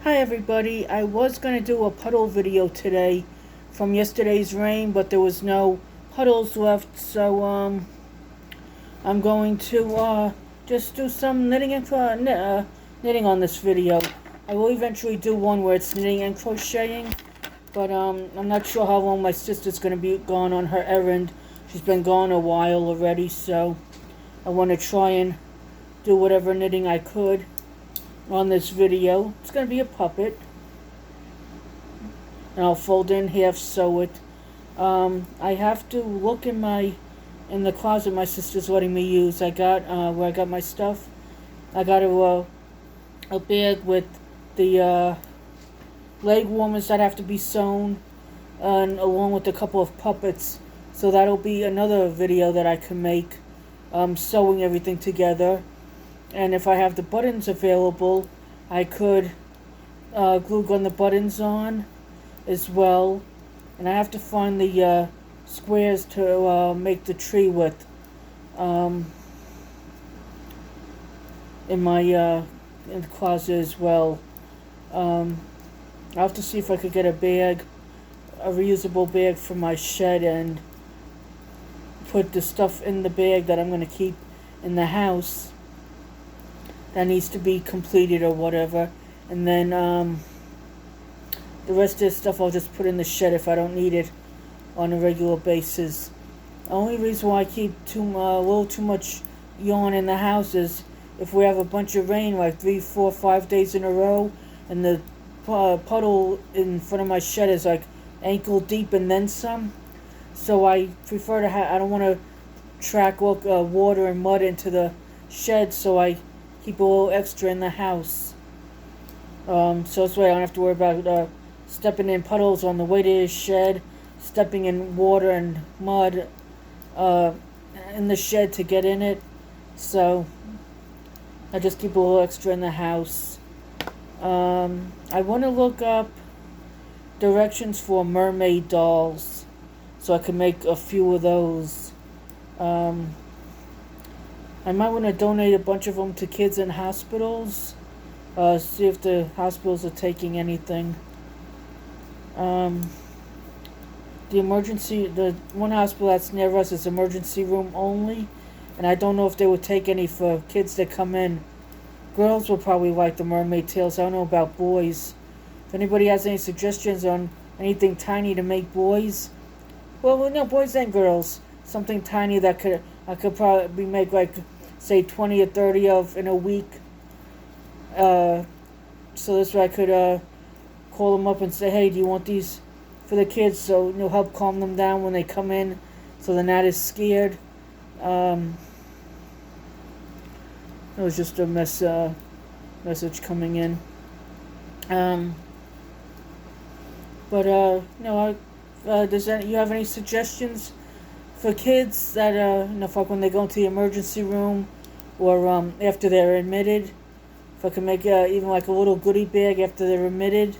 Hi everybody, I was going to do a puddle video today from yesterday's rain, but there was no puddles left, so I'm going to just do some knitting and knitting on this video. I will eventually do one where it's knitting and crocheting, but I'm not sure how long my sister's going to be gone on her errand. She's been gone a while already, so I want to try and do whatever knitting I could on this video. It's going to be a puppet, and I'll fold in half, sew it. I have to look in the closet my sister's letting me use. I got where I got my stuff. I got a bag with the leg warmers that have to be sewn, and along with a couple of puppets. So that'll be another video that I can make, sewing everything together. And if I have the buttons available, I could glue gun the buttons on as well. And I have to find the squares to make the tree with in the closet as well. I'll have to see if I could get a reusable bag for my shed, and put the stuff in the bag that I'm going to keep in the house that needs to be completed or whatever. And then the rest of the stuff I'll just put in the shed if I don't need it on a regular basis. The only reason why I keep a little too much yarn in the house is if we have a bunch of rain, like 3, 4, 5 days in a row, and the puddle in front of my shed is like ankle deep and then some. So I prefer to I don't want to track water and mud into the shed, so I keep a little extra in the house. So this way I don't have to worry about stepping in puddles on the way to his shed, stepping in water and mud in the shed to get in it. So I just keep a little extra in the house. I want to look up directions for mermaid dolls, so I can make a few of those. I might want to donate a bunch of them to kids in hospitals. See if the hospitals are taking anything. The one hospital that's near us is emergency room only, and I don't know if they would take any for kids that come in. Girls will probably like the mermaid tails. I don't know about boys. If anybody has any suggestions on anything tiny to make boys, well, no, boys and girls, something tiny that I could probably make, like, say 20 or 30 of in a week. So this way I could call them up and say, hey, do you want these for the kids? So help calm them down when they come in, so they're not as scared. It was just a message coming in. You have any suggestions for kids that like when they go into the emergency room, or after they're admitted? If I can make even like a little goodie bag after they're admitted,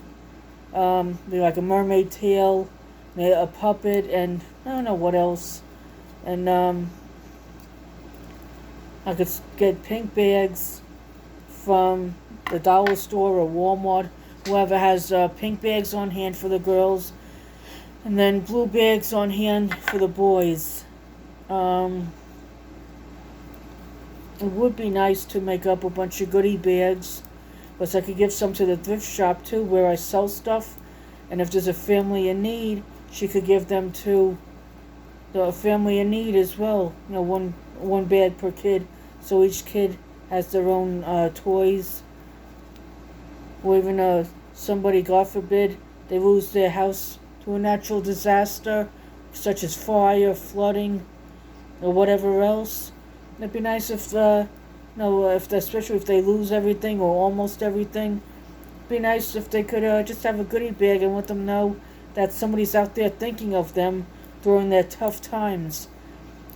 be like a mermaid tail, a puppet, and I don't know what else. And I could get pink bags from the dollar store or Walmart, whoever has pink bags on hand for the girls, and then blue bags on hand for the boys. It would be nice to make up a bunch of goodie bags, but I could give some to the thrift shop too, where I sell stuff. And if there's a family in need, she could give them to the family in need as well. One bag per kid, so each kid has their own toys. Or even somebody, God forbid, they lose their house to a natural disaster, such as fire, flooding, or whatever else. It'd be nice if, especially if they lose everything or almost everything, it'd be nice if they could just have a goodie bag and let them know that somebody's out there thinking of them during their tough times.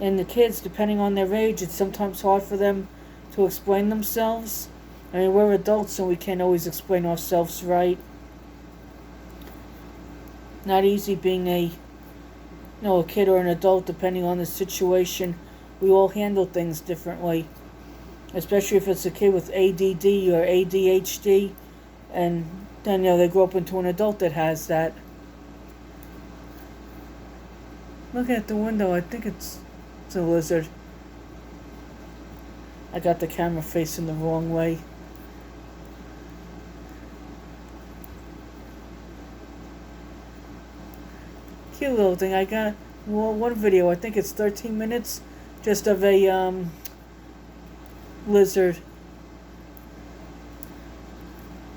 And the kids, depending on their age, it's sometimes hard for them to explain themselves. I mean, we're adults and we can't always explain ourselves right. Not easy being a kid or an adult, depending on the situation. We all handle things differently. especially if it's a kid with ADD or ADHD, and then they grow up into an adult that has that. Look at the window. I think it's a lizard. I got the camera facing the wrong way. Cute little thing. I got one video. I think it's 13 minutes, just of a lizard.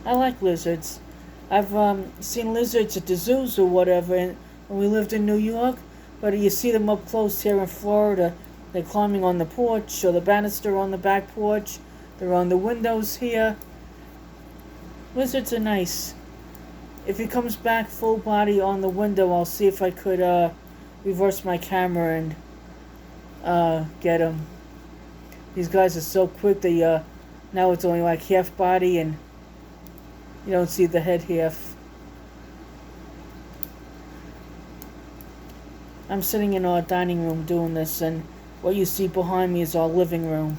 I like lizards. I've seen lizards at the zoos or whatever when we lived in New York, but you see them up close here in Florida. They're climbing on the porch or the banister on the back porch. They're on the windows here. Lizards are nice. If he comes back full body on the window, I'll see if I could reverse my camera and get him. These guys are so quick. They now it's only like half body and you don't see the head half. I'm sitting in our dining room doing this, and what you see behind me is our living room.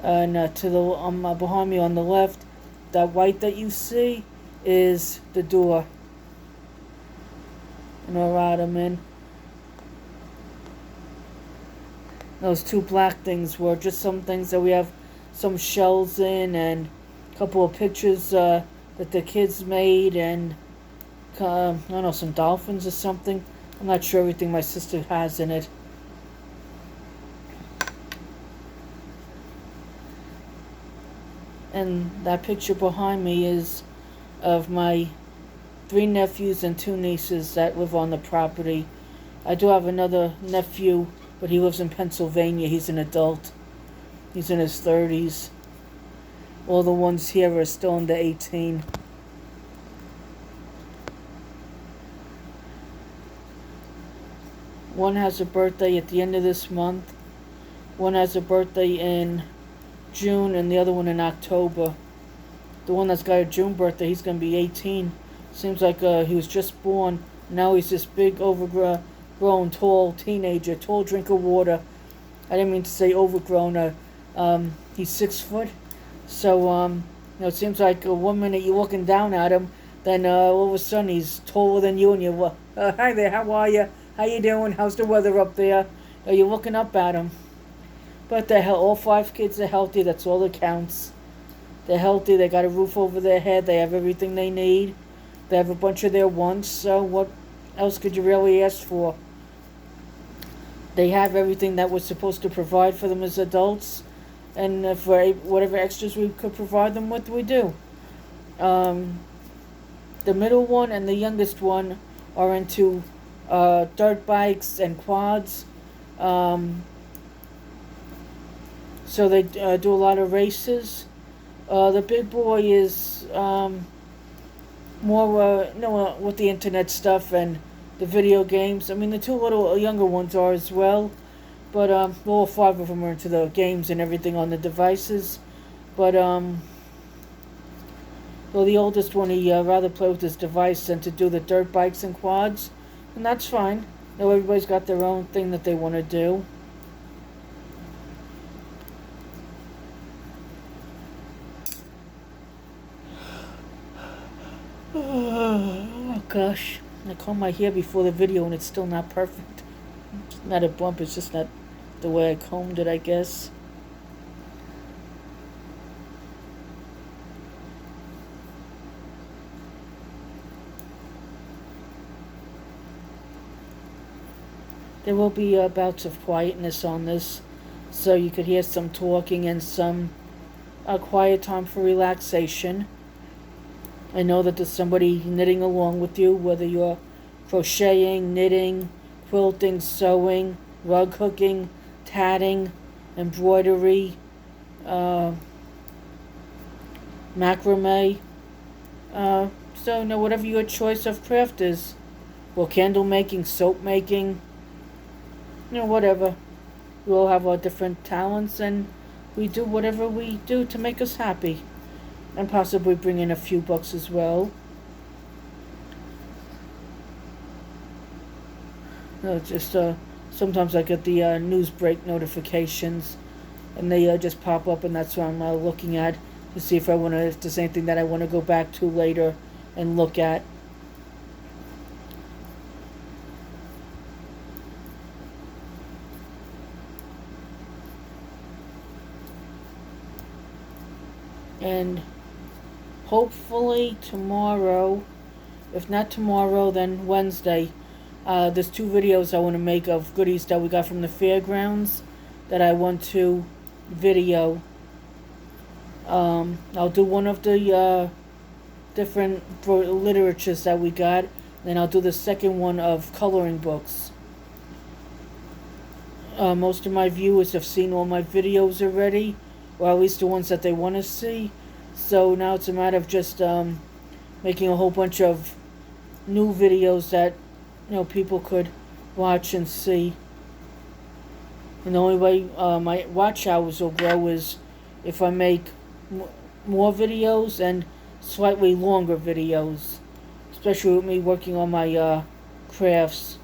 And behind me on the left, that white that you see is the door in our ottoman. Those two black things were just some things that we have some shells in, and a couple of pictures that the kids made, and I don't know, some dolphins or something. I'm not sure everything my sister has in it. And that picture behind me is of my 3 nephews and 2 nieces that live on the property. I do have another nephew, but he lives in Pennsylvania. He's an adult. He's in his 30s. All the ones here are still under 18. One has a birthday at the end of this month. One has a birthday in June and the other one in October. The one that's got a June birthday, he's going to be 18. Seems like he was just born. Now he's this big, overgrown, tall teenager, tall drink of water. I didn't mean to say overgrown. He's 6 foot. So, it seems like 1 minute you're looking down at him, then all of a sudden he's taller than you, and you're, hi there, how are you? How you doing? How's the weather up there? You're looking up at him. But all 5 kids are healthy. That's all that counts. They're healthy. They got a roof over their head. They have everything they need. They have a bunch of their wants. So what else could you really ask for? They have everything that we're supposed to provide for them as adults. And for whatever extras we could provide them with, we do. The middle one and the youngest one are into dirt bikes and quads. So they do a lot of races. The big boy is more with the internet stuff and the video games. I mean, the 2 little younger ones are as well, but all 5 of them are into the games and everything on the devices. But well, the oldest one, he rather play with his device than to do the dirt bikes and quads, and that's fine. Everybody's got their own thing that they want to do. Oh gosh, I combed my hair before the video and it's still not perfect. It's not a bump, it's just not the way I combed it, I guess. There will be bouts of quietness on this, so you could hear some talking and some quiet time for relaxation. I know that there's somebody knitting along with you, whether you're crocheting, knitting, quilting, sewing, rug hooking, tatting, embroidery, macrame. So, whatever your choice of craft is. Well, candle making, soap making, whatever. We all have our different talents, and we do whatever we do to make us happy. And possibly bring in a few bucks as well. Sometimes I get the news break notifications, and they just pop up, and that's what I'm looking at. to see if if there's anything that I want to go back to later and look at. And hopefully tomorrow, if not tomorrow, then Wednesday, there's 2 videos I want to make of goodies that we got from the fairgrounds that I want to video. I'll do one of the different literatures that we got, then I'll do the second one of coloring books. Most of my viewers have seen all my videos already, or at least the ones that they want to see. So now it's a matter of just making a whole bunch of new videos that people could watch and see. And the only way my watch hours will grow is if I make more videos and slightly longer videos, especially with me working on my crafts.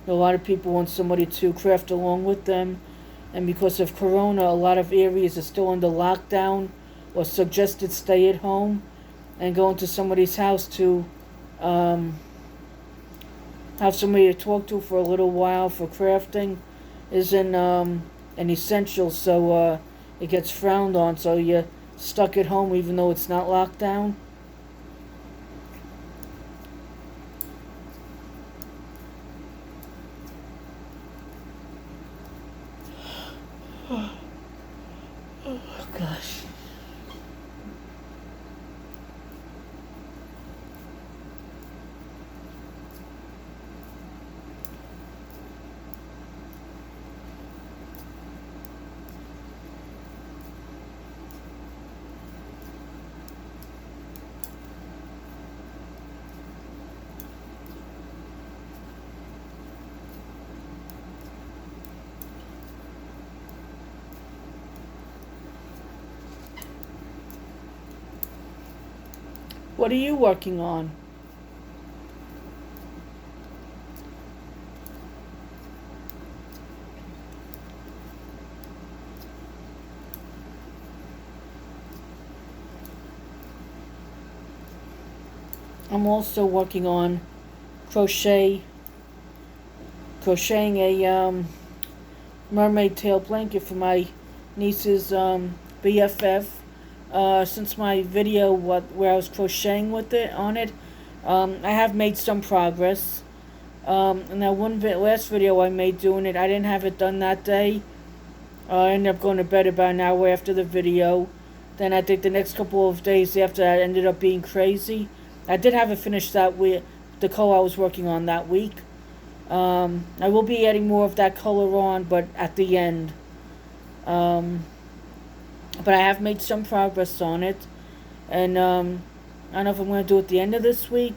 A lot of people want somebody to craft along with them, and because of Corona, a lot of areas are still under lockdown or suggested stay at home, and going to somebody's house to have somebody to talk to for a little while for crafting isn't an essential, so it gets frowned on, so you're stuck at home even though it's not locked down. Oh gosh. What are you working on? I'm also working on crocheting a mermaid tail blanket for my niece's BFF. Since my video where I was crocheting with it on it, I have made some progress. And that last video I made doing it, I didn't have it done that day. I ended up going to bed about an hour after the video. Then I think the next couple of days after that ended up being crazy. I did have it finished that week, the color I was working on that week. I will be adding more of that color on, but at the end. But I have made some progress on it, and I don't know if I'm going to do it at the end of this week,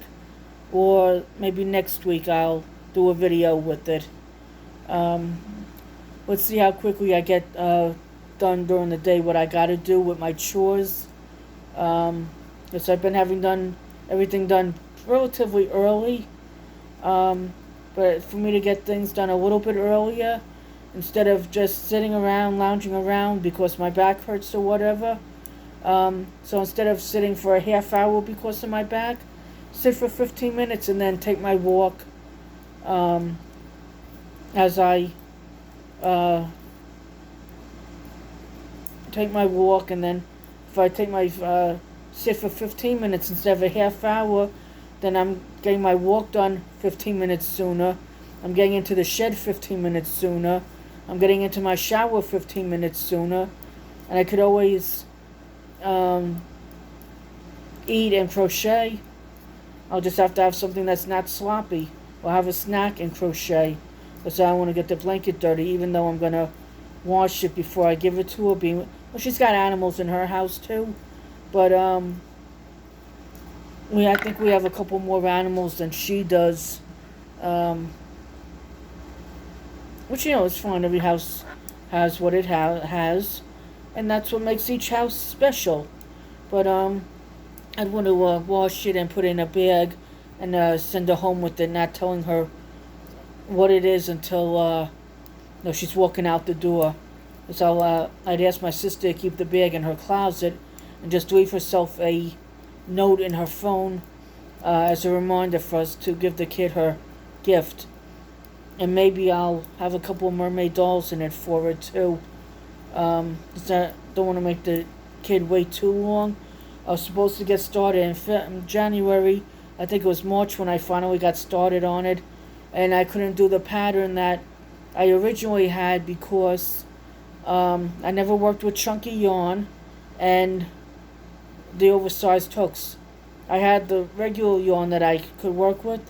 or maybe next week I'll do a video with it. Let's see how quickly I get done during the day, what I got to do with my chores. Because I've been having everything done relatively early, but for me to get things done a little bit earlier, instead of just sitting around, lounging around because my back hurts or whatever. So instead of sitting for a half hour because of my back, sit for 15 minutes and then take my walk as I take my walk, and then if I take my sit for 15 minutes instead of a half hour, then I'm getting my walk done 15 minutes sooner. I'm getting into the shed 15 minutes sooner. I'm getting into my shower 15 minutes sooner. And I could always eat and crochet. I'll just have to have something that's not sloppy. Or have a snack and crochet. Because I don't want to get the blanket dirty, even though I'm going to wash it before I give it to her. Well, she's got animals in her house too. But I think we have a couple more animals than she does. Which, is fine. Every house has what it has. And that's what makes each house special. But I'd want to wash it and put it in a bag and send her home with it, not telling her what it is until she's walking out the door. So I'd ask my sister to keep the bag in her closet, and just leave herself a note in her phone as a reminder for us to give the kid her gift. And maybe I'll have a couple of mermaid dolls in it for her too. Don't want to make the kid wait too long. I was supposed to get started in January. I think it was March when I finally got started on it. And I couldn't do the pattern that I originally had because I never worked with chunky yarn and the oversized hooks. I had the regular yarn that I could work with,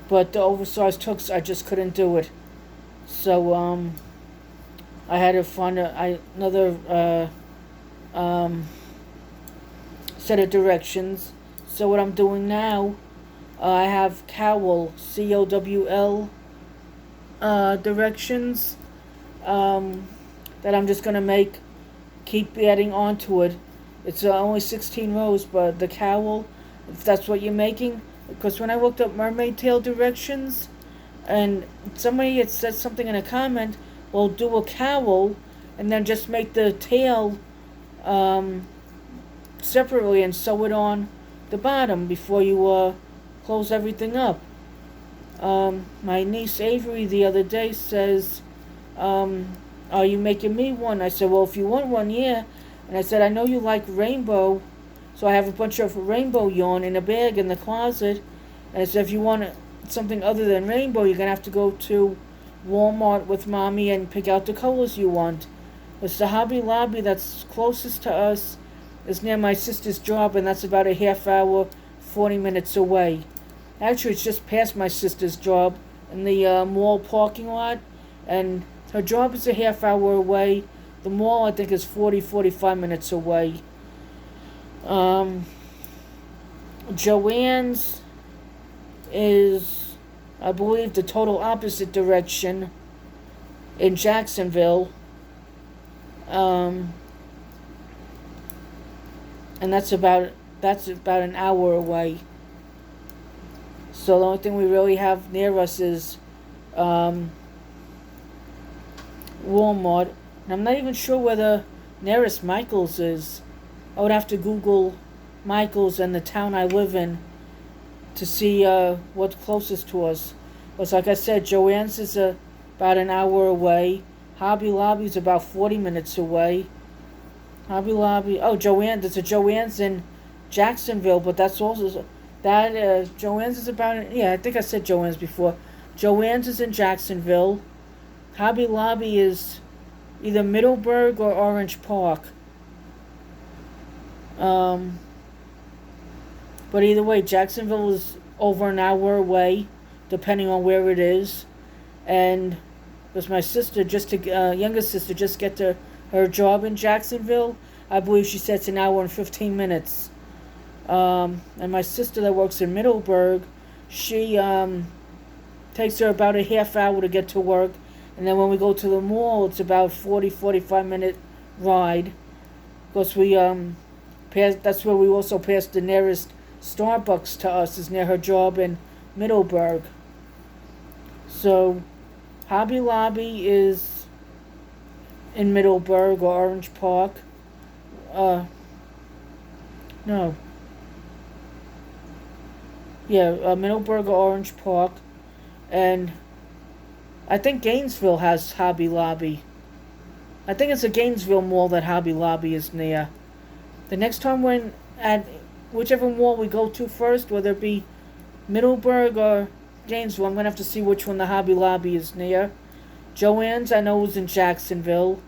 but the oversized hooks, I just couldn't do it. So I had to find another set of directions. So what I'm doing now, I have cowl, COWL directions that I'm just going to keep adding onto it. It's only 16 rows, but the cowl, if that's what you're making, because when I looked up mermaid tail directions, and somebody had said something in a comment, well, do a cowl, and then just make the tail separately and sew it on the bottom before you close everything up. My niece Avery the other day says, are you making me one? I said, well, if you want one, yeah. And I said, I know you like rainbow, so I have a bunch of rainbow yarn in a bag in the closet. And I said, if you want something other than rainbow, you're going to have to go to Walmart with Mommy and pick out the colors you want. It's the Hobby Lobby that's closest to us is near my sister's job, and that's about a half hour, 40 minutes away. Actually, it's just past my sister's job in the mall parking lot, and her job is a half hour away. The mall, I think, is 45 minutes away. Joann's is, I believe, the total opposite direction in Jacksonville. And that's about an hour away. So the only thing we really have near us is Walmart. And I'm not even sure where the nearest Michael's is. I would have to Google Michael's and the town I live in to see what's closest to us. But like I said, Joann's is about an hour away. Hobby Lobby's about 40 minutes away. Hobby Lobby. Oh, Joann. There's a Joann's in Jacksonville, but that's also that. Joann's is about. Yeah, I think I said Joann's before. Joann's is in Jacksonville. Hobby Lobby is either Middleburg or Orange Park. But either way, Jacksonville is over an hour away, depending on where it is. And because my sister, younger sister, just get to her job in Jacksonville, I believe she said it's an hour and 15 minutes. And my sister that works in Middleburg, she takes her about a half hour to get to work. And then when we go to the mall, it's about 45 minute ride. Because that's where we also pass the nearest Starbucks to us, is near her job in Middleburg. So Hobby Lobby is in Middleburg or Orange Park. No. Yeah, Middleburg or Orange Park. And I think Gainesville has Hobby Lobby. I think it's a Gainesville mall that Hobby Lobby is near. The next time we're at whichever mall we go to first, whether it be Middleburg or Gainesville, I'm going to have to see which one the Hobby Lobby is near. Joann's, I know, is in Jacksonville.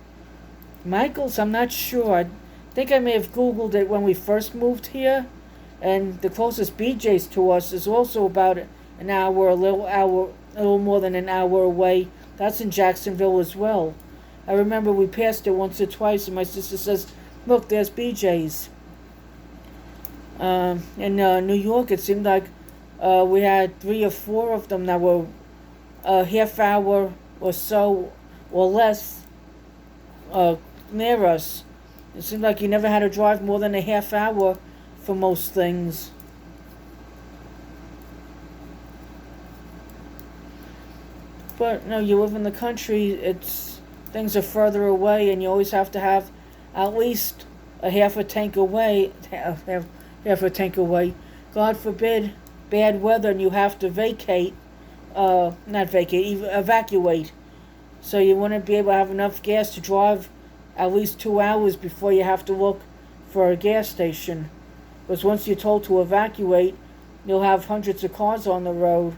Michael's, I'm not sure. I think I may have Googled it when we first moved here. And the closest BJ's to us is also about an hour, a little more than an hour away. That's in Jacksonville as well. I remember we passed it once or twice, and my sister says, look, there's BJ's. In New York, it seemed like we had 3 or 4 of them that were a half hour or so or less near us. It seemed like you never had to drive more than a half hour for most things. But no, you live in the country, things are further away, and you always have to have at least a half a tank away, half a tank away. God forbid, bad weather and you have to evacuate. So you want to be able to have enough gas to drive at least 2 hours before you have to look for a gas station. Because once you're told to evacuate, you'll have hundreds of cars on the road.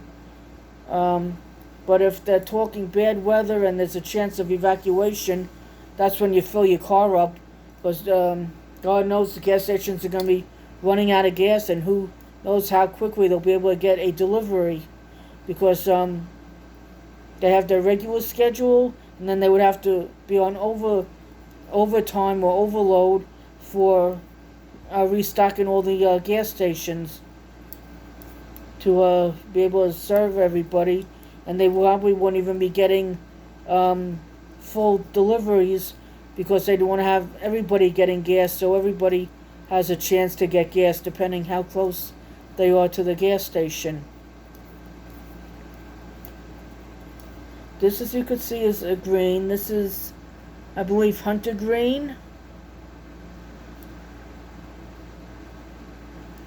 But if they're talking bad weather and there's a chance of evacuation, that's when you fill your car up. Because God knows the gas stations are going to be running out of gas, and who knows how quickly they'll be able to get a delivery. Because they have their regular schedule, and then they would have to be on overtime or overload for restocking all the gas stations to be able to serve everybody, and they probably won't even be getting full deliveries because they don't want to have everybody getting gas, so everybody has a chance to get gas depending how close they are to the gas station. This, as you can see, is a green. This is, I believe, hunter green.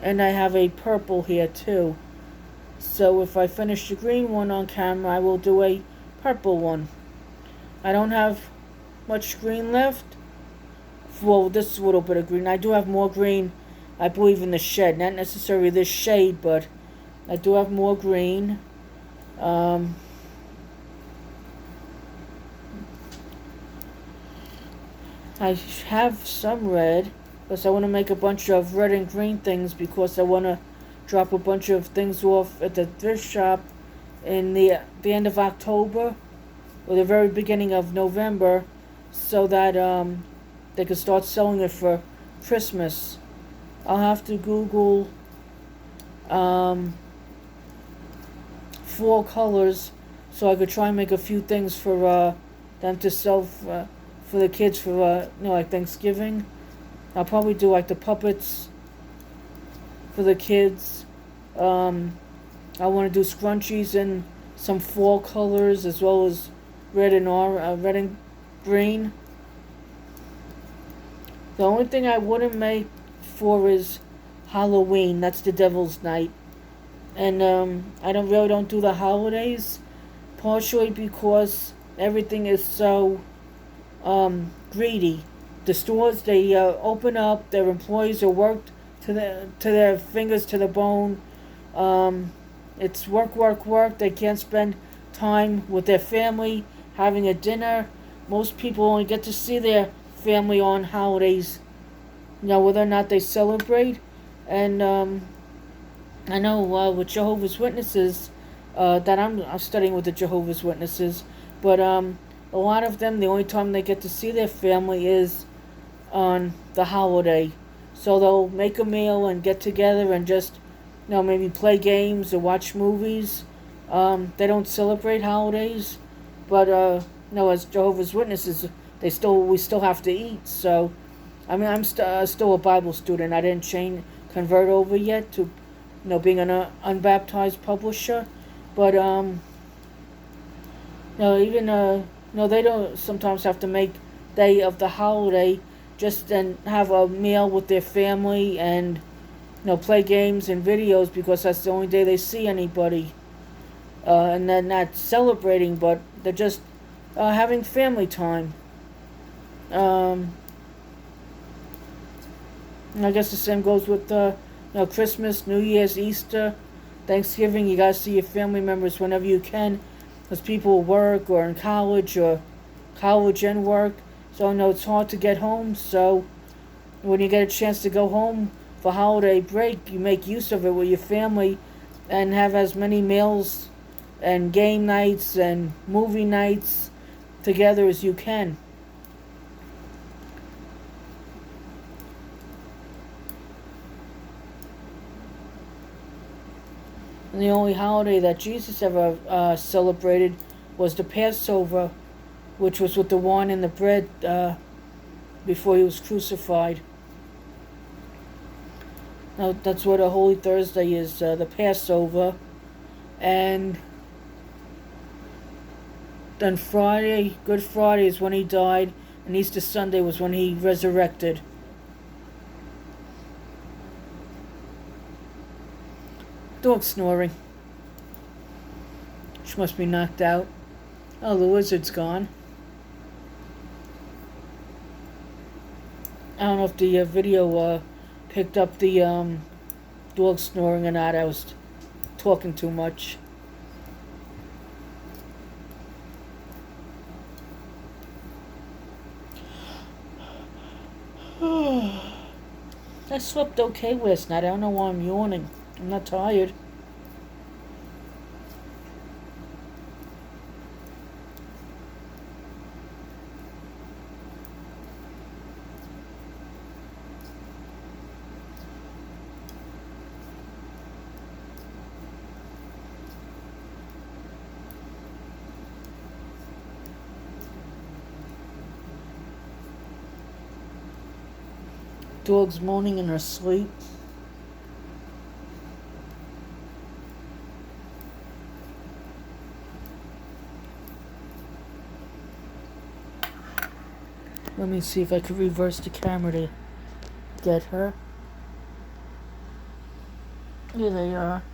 And I have a purple here too. So if I finish the green one on camera, I will do a purple one. I don't have much green left. Well, this is a little bit of green. I do have more green, I believe, in the shed. Not necessarily this shade, but I do have more green. I have some red, because I want to make a bunch of red and green things, because I want to drop a bunch of things off at the thrift shop in the end of October or the very beginning of November, so that they can start selling it for Christmas. I'll have to Google fall colors so I could try and make a few things for them to sell for the kids for like Thanksgiving. I'll probably do like the puppets for the kids. I want to do scrunchies in some fall colors as well as red and green. The only thing I wouldn't make for is Halloween. That's the Devil's Night, and I don't do the holidays, partially because everything is so greedy. The stores, they open up, their employees are worked to their fingers to the bone. It's work. They can't spend time with their family, having a dinner. Most people only get to see their family on holidays, whether or not they celebrate. And I know with Jehovah's Witnesses, that I'm studying with the Jehovah's Witnesses, but a lot of them, the only time they get to see their family is on the holiday. So they'll make a meal and get together and just, maybe play games or watch movies. They don't celebrate holidays, but as Jehovah's Witnesses, we still have to eat. So, I mean, I'm still a Bible student. I didn't convert over yet to, being an unbaptized publisher. But they don't sometimes have to make day of the holiday just and have a meal with their family and play games and videos, because that's the only day they see anybody. And they're not celebrating, but they're just having family time. And I guess the same goes with Christmas, New Year's, Easter, Thanksgiving. You guys see your family members whenever you can, because people work or in college or college and work. So it's hard to get home. So when you get a chance to go home for holiday break, you make use of it with your family and have as many meals and game nights and movie nights together as you can. And the only holiday that Jesus ever celebrated was the Passover, which was with the wine and the bread before he was crucified. Now, that's what a Holy Thursday is, the Passover. And then Friday, Good Friday, is when he died. and Easter Sunday was when he resurrected. Dog snoring. She must be knocked out. Oh, the lizard's gone. I don't know if the video picked up the dog snoring or not. I was talking too much. I slept okay last night. I don't know why I'm yawning. I'm not tired. Dog's moaning in her sleep. Let me see if I could reverse the camera to get her. Here they are.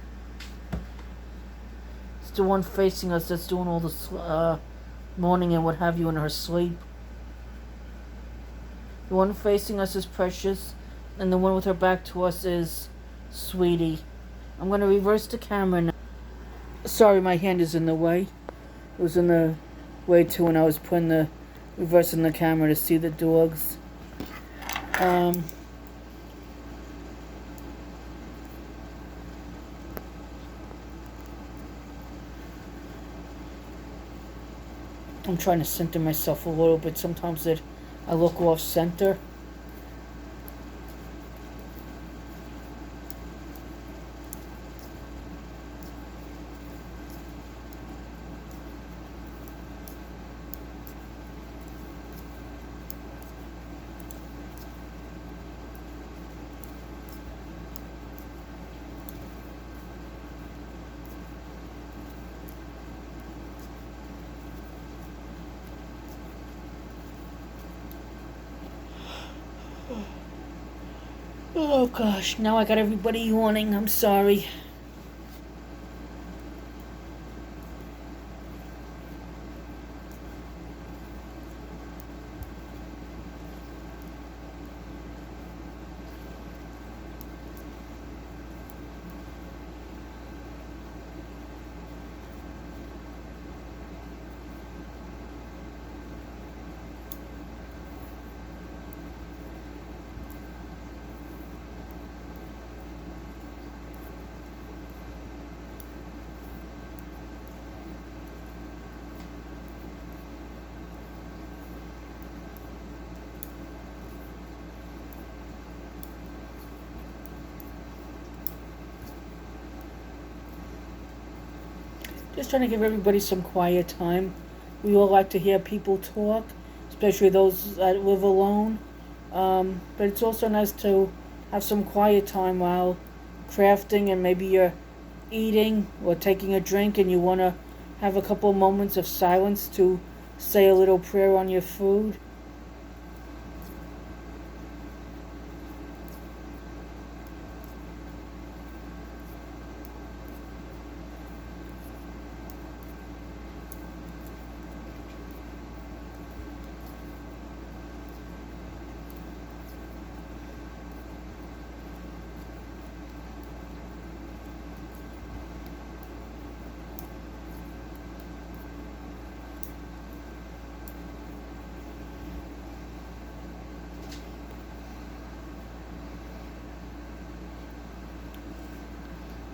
It's the one facing us that's doing all the moaning and what have you in her sleep. The one facing us is Precious, and the one with her back to us is Sweetie. I'm going to reverse the camera now. Sorry, my hand is in the way. It was in the way too when I was reversing the camera to see the dogs. I'm trying to center myself a little bit. Sometimes I look off center. Oh gosh, now I got everybody yawning. I'm sorry. Just trying to give everybody some quiet time. We all like to hear people talk, especially those that live alone. But it's also nice to have some quiet time while crafting, and maybe you're eating or taking a drink and you want to have a couple moments of silence to say a little prayer on your food.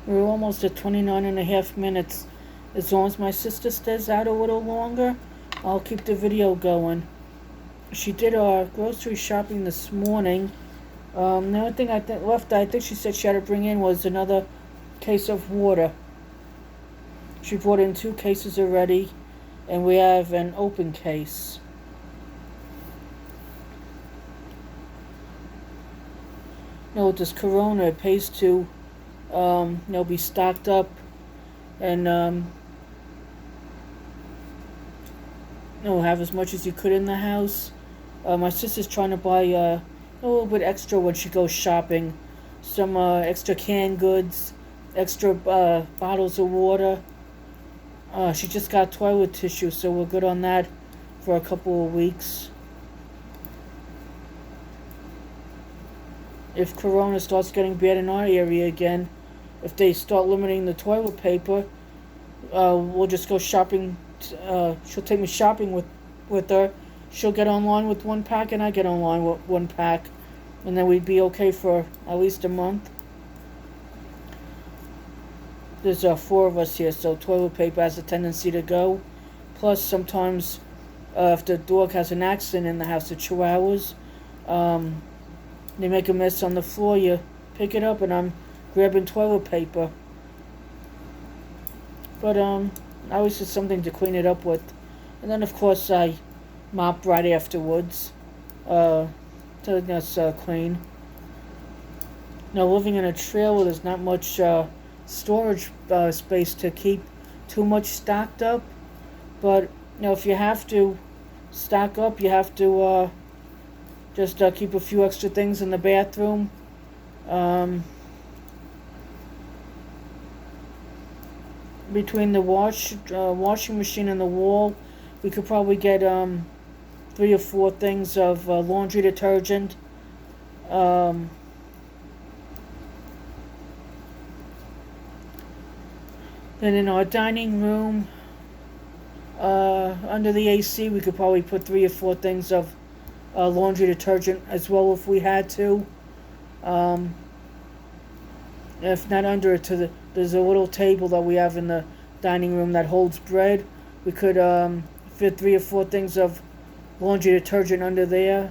We're almost at 29 and a half minutes. As long as my sister stays out a little longer, I'll keep the video going. She did our grocery shopping this morning. The only thing I think she said she had to bring in was another case of water. She brought in 2 cases already, and we have an open case. With this Corona, it pays to be stocked up and have as much as you could in the house. My sister's trying to buy a little bit extra when she goes shopping. Some extra canned goods, extra bottles of water. She just got toilet tissue, so we're good on that for a couple of weeks. If Corona starts getting bad in our area again, if they start limiting the toilet paper, we'll just go shopping. She'll take me shopping with her. She'll get online with 1 pack, and I get online with 1 pack, and then we'd be okay for at least a month. There's 4 of us here, so toilet paper has a tendency to go. Plus, sometimes if the dog has an accident in the house, the Chihuahuas, they make a mess on the floor. You pick it up, and I'm grabbing toilet paper. But I always just something to clean it up with, and then of course I mop right afterwards. So that's clean. Now, living in a trailer, there's not much storage space to keep too much stocked up. But if you have to stock up, you have to just keep a few extra things in the bathroom. Between the washing machine and the wall, we could probably get 3 or 4 things of laundry detergent. Then in our dining room, under the AC, we could probably put 3 or 4 things of laundry detergent as well if we had to. If not under it, there's a little table that we have in the dining room that holds bread. We could fit 3 or 4 things of laundry detergent under there.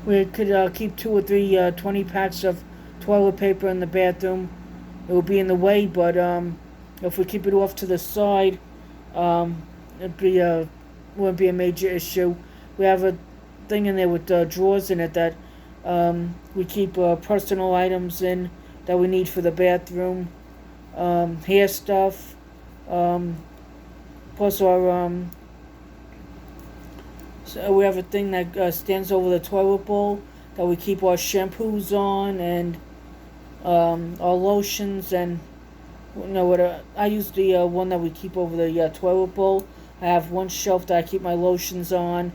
We could keep 2 or 3 20 packs of toilet paper in the bathroom. It would be in the way, but if we keep it off to the side, wouldn't be a major issue. We have a thing in there with drawers in it that we keep personal items in that we need for the bathroom, hair stuff, plus our so we have a thing that stands over the toilet bowl that we keep our shampoos on and our lotions, and I use the one that we keep over the toilet bowl. I have one shelf that I keep my lotions on,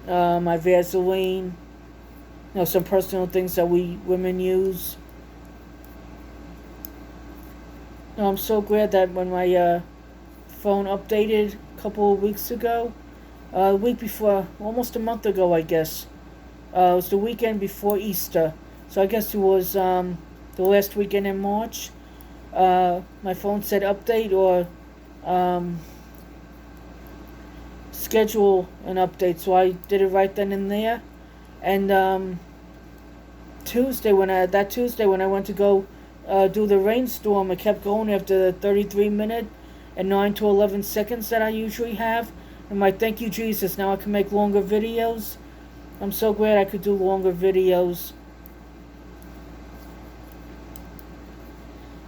my Vaseline, some personal things that we women use. I'm so glad that when my phone updated a couple of weeks ago, a week before, almost a month ago, I guess. It was the weekend before Easter, so I guess it was the last weekend in March. My phone said update or schedule an update, so I did it right then and there. And Tuesday when I went to go do the rainstorm, it kept going after the 33-minute and 9 to 11 seconds that I usually have. And my thank you Jesus, now I can make longer videos. I'm so glad I could do longer videos.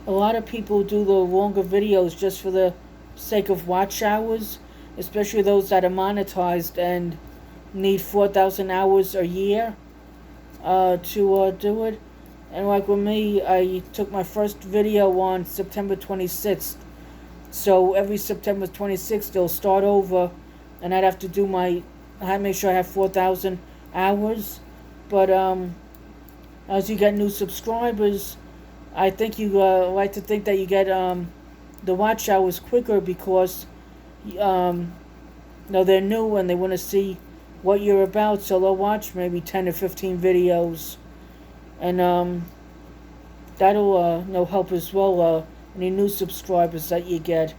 A lot of people do the longer videos just for the sake of watch hours, especially those that are monetized and need 4,000 hours a year to do it. And like with me, I took my first video on September 26th. So every September 26th, they'll start over, and I'd have to do I had to make sure I have 4,000 hours. But as you get new subscribers, I think you like to think that you get the watch hours quicker because they're new and they want to see what you're about, so they'll watch maybe 10 or 15 videos, and that'll help as well. Any new subscribers that you get.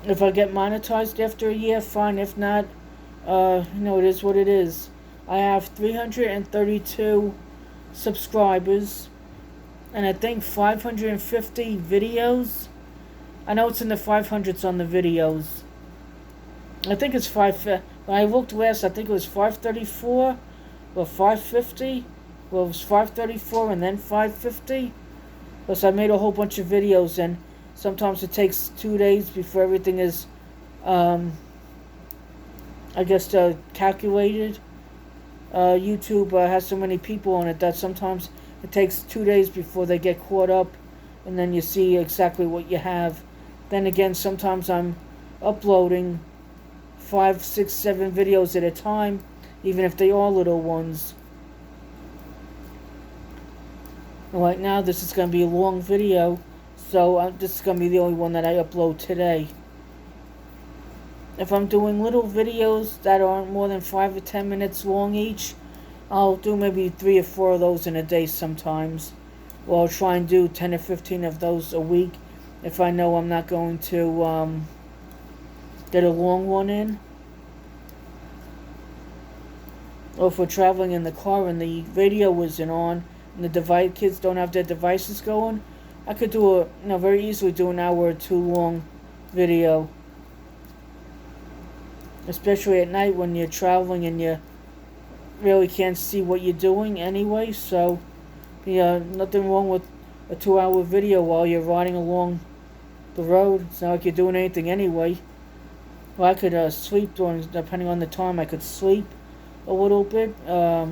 If I get monetized after a year, fine. If not, it is what it is. I have 332 subscribers, and I think 550 videos. I know it's in the 500s on the videos. I think it's when I looked last, I think it was 534 or 550. Well, it was 534 and then 550. Because I made a whole bunch of videos, and sometimes it takes 2 days before everything is um, I guess calculated. YouTube has so many people on it that sometimes it takes 2 days before they get caught up, and then you see exactly what you have. Then again, sometimes I'm uploading 5, 6, 7 videos at a time, even if they are little ones. And right now, this is going to be a long video, so this is going to be the only one that I upload today. If I'm doing little videos that aren't more than 5 or 10 minutes long each, I'll do maybe 3 or 4 of those in a day sometimes. Or I'll try and do 10 or 15 of those a week if I know I'm not going to get a long one in. Or if we're traveling in the car and the radio isn't on and the kids don't have their devices going, I could very easily do an hour or 2 long video. Especially at night when you're traveling and you really can't see what you're doing anyway. So, nothing wrong with a 2-hour video while you're riding along the road. It's not like you're doing anything anyway. Well, I could sleep depending on the time, I could sleep a little bit. I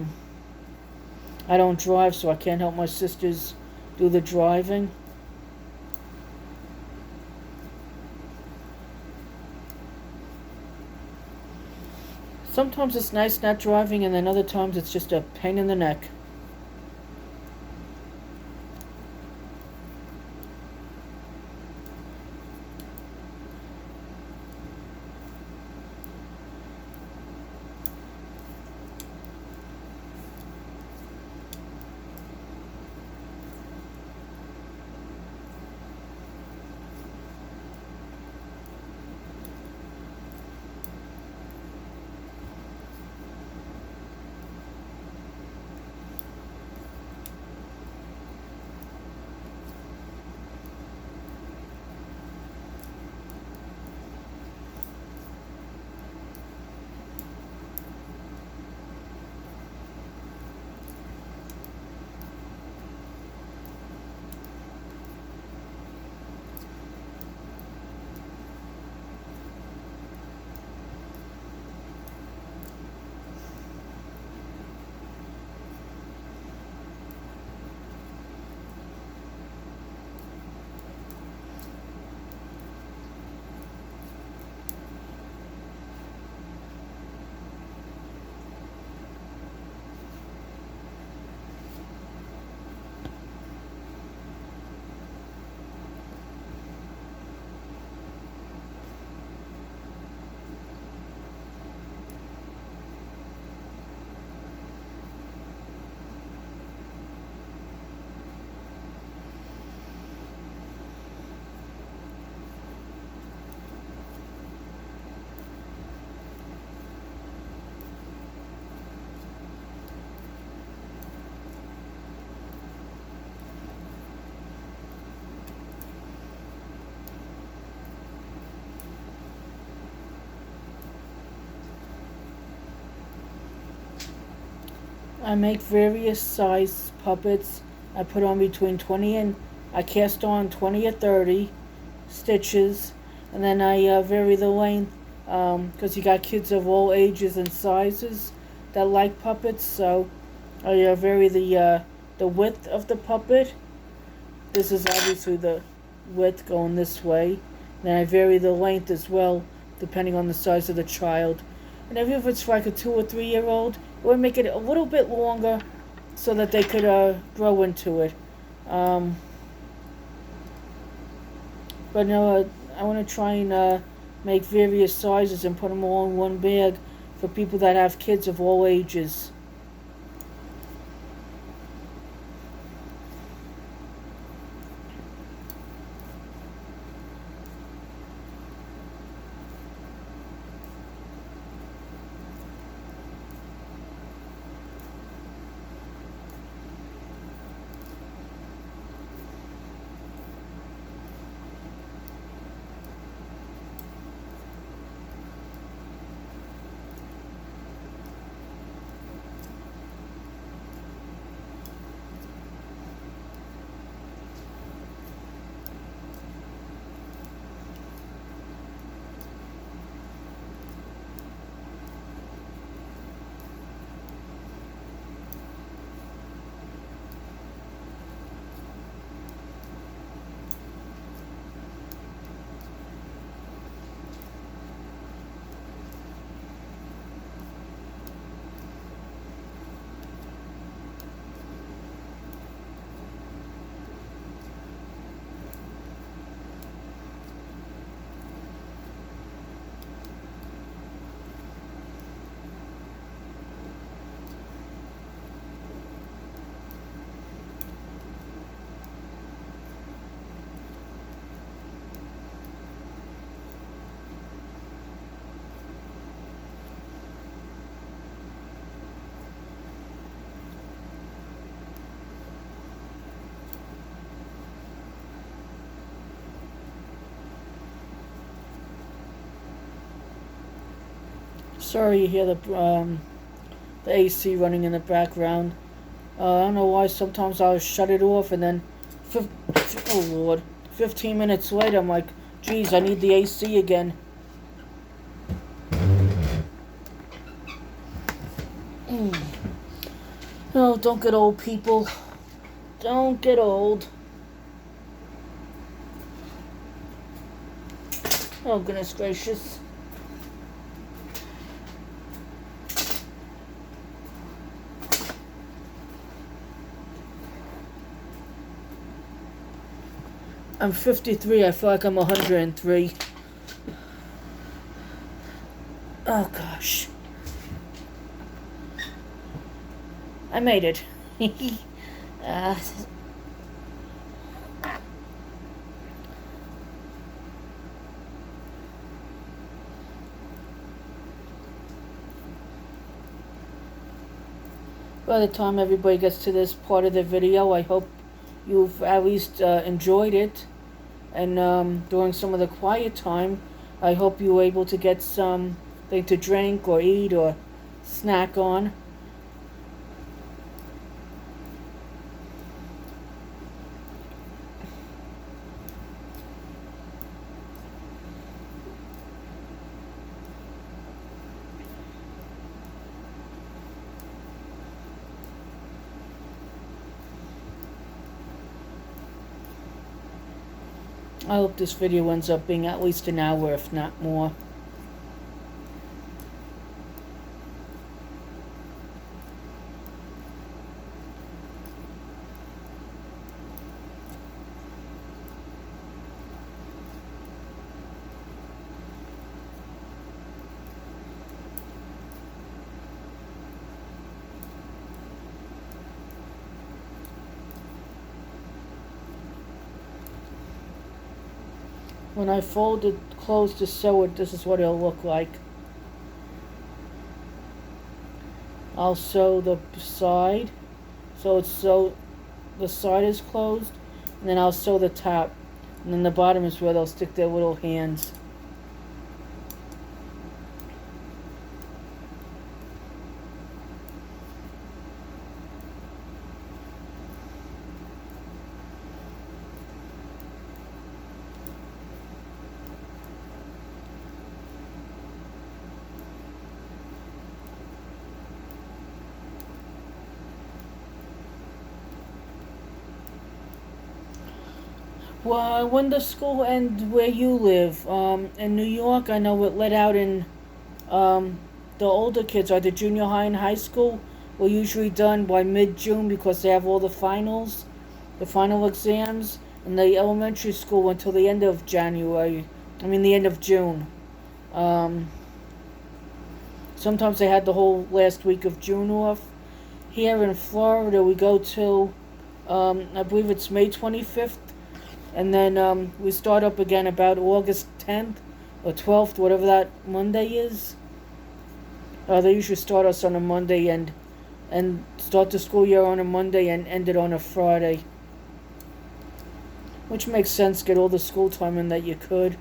don't drive, so I can't help my sisters do the driving. Sometimes it's nice not driving, and then other times it's just a pain in the neck. I make various size puppets. I put on between 20 and I cast on 20 or 30 stitches, and then I vary the length because you got kids of all ages and sizes that like puppets. So I vary the width of the puppet. This is obviously the width going this way. Then I vary the length as well, depending on the size of the child. And if it's like a 2 or 3 year old, it would make it a little bit longer so that they could grow into it. But no, I want to try and make various sizes and put them all in one bag for people that have kids of all ages. Sorry you hear the AC running in the background. I don't know why sometimes I'll shut it off and then, oh Lord, 15 minutes later I'm like, geez, I need the AC again. Oh, don't get old, people. Don't get old. Oh, goodness gracious. I'm 53. I feel like I'm 103. Oh, gosh. I made it. By the time everybody gets to this part of the video, I hope you've at least enjoyed it. And during some of the quiet time, I hope you were able to get something to drink or eat or snack on. I hope this video ends up being at least an hour, if not more. When I close to sew it, this is what it'll look like. I'll sew the side, so the side is closed, and then I'll sew the top, and then the bottom is where they'll stick their little hands. Well, when does school end where you live? In New York, I know it let out in the older kids, or the junior high and high school, were usually done by mid-June because they have all the finals, the final exams, and the elementary school until the end of the end of June. Sometimes they had the whole last week of June off. Here in Florida, we go till, I believe it's May 25th. And then we start up again about August 10th or 12th, whatever that Monday is. They usually start us on a Monday and start the school year on a Monday and end it on a Friday. Which makes sense, get all the school time in that you could.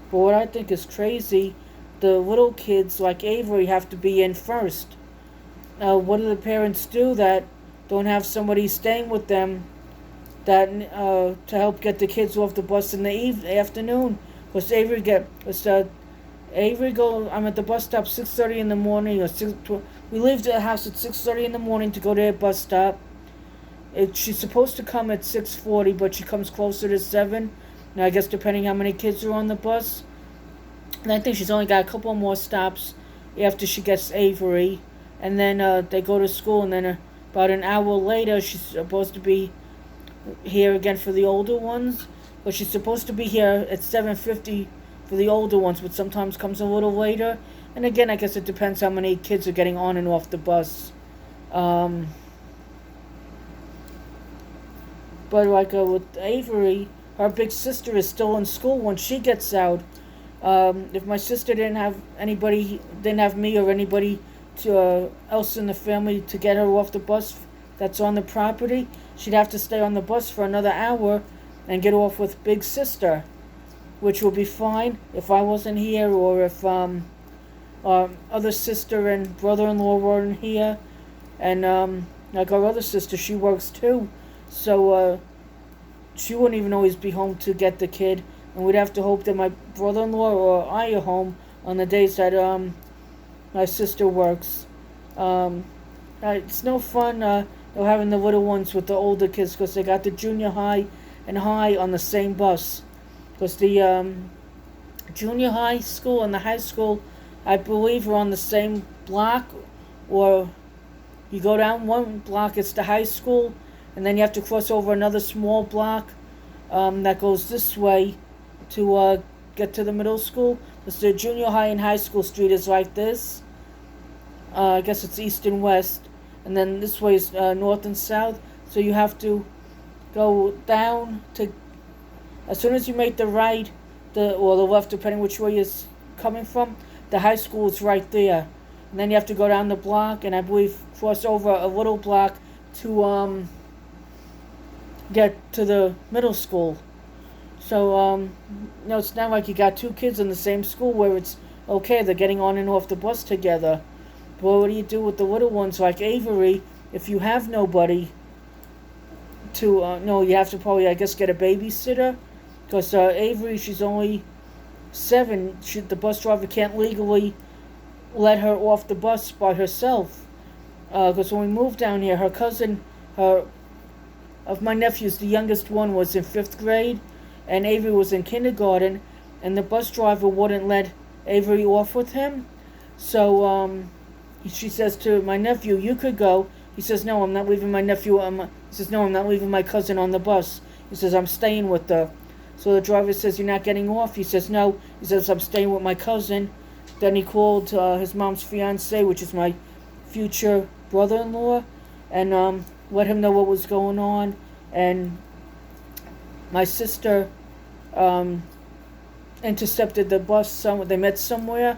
But what I think is crazy, the little kids like Avery have to be in first. What do the parents do that don't have somebody staying with them that to help get the kids off the bus in the afternoon? Because I'm at the bus stop 6:30 in the morning, we leave the house at 6:30 in the morning to go to a bus stop. She's supposed to come at 6:40, but she comes closer to 7. Now I guess depending how many kids are on the bus. And I think she's only got a couple more stops after she gets Avery, and then they go to school, and then about an hour later she's supposed to be here again for the older ones, but she's supposed to be here at 7:50 for the older ones, but sometimes comes a little later. And again, I guess it depends how many kids are getting on and off the bus. But like with Avery, her big sister is still in school when she gets out. If my sister didn't have me or anybody else in the family to get her off the bus that's on the property, she'd have to stay on the bus for another hour and get off with big sister, which would be fine if I wasn't here, or if other sister and brother-in-law weren't here, and like our other sister, she works too, so she wouldn't even always be home to get the kid, and we'd have to hope that my brother-in-law or I are home on the days that my sister works. Um, it's no fun having the little ones with the older kids because they got the junior high and high on the same bus. Because the junior high school and the high school, I believe, are on the same block, or you go down one block, it's the high school, and then you have to cross over another small block that goes this way to get to the middle school. Because the junior high and high school street is like this. I guess it's east and west, and then this way is north and south. So you have to go down to, as soon as you make the right, or the left, depending which way you're coming from, the high school is right there. And then you have to go down the block, and I believe cross over a little block to get to the middle school. So it's not like you got two kids in the same school where it's okay, they're getting on and off the bus together. But what do you do with the little ones like Avery if you have nobody to, you have to probably, I guess, get a babysitter? Because Avery, she's only 7. The bus driver can't legally let her off the bus by herself. Because when we moved down here, her cousin, of my nephews, the youngest one was in 5th grade, and Avery was in kindergarten, and the bus driver wouldn't let Avery off with him. So she says to my nephew, "You could go." He says, "No, I'm not leaving my nephew." He says, "No, I'm not leaving my cousin on the bus." He says, "I'm staying with her." So the driver says, "You're not getting off?" He says, "No." He says, "I'm staying with my cousin." Then he called his mom's fiance, which is my future brother-in-law, and let him know what was going on. And my sister intercepted the bus. They met somewhere,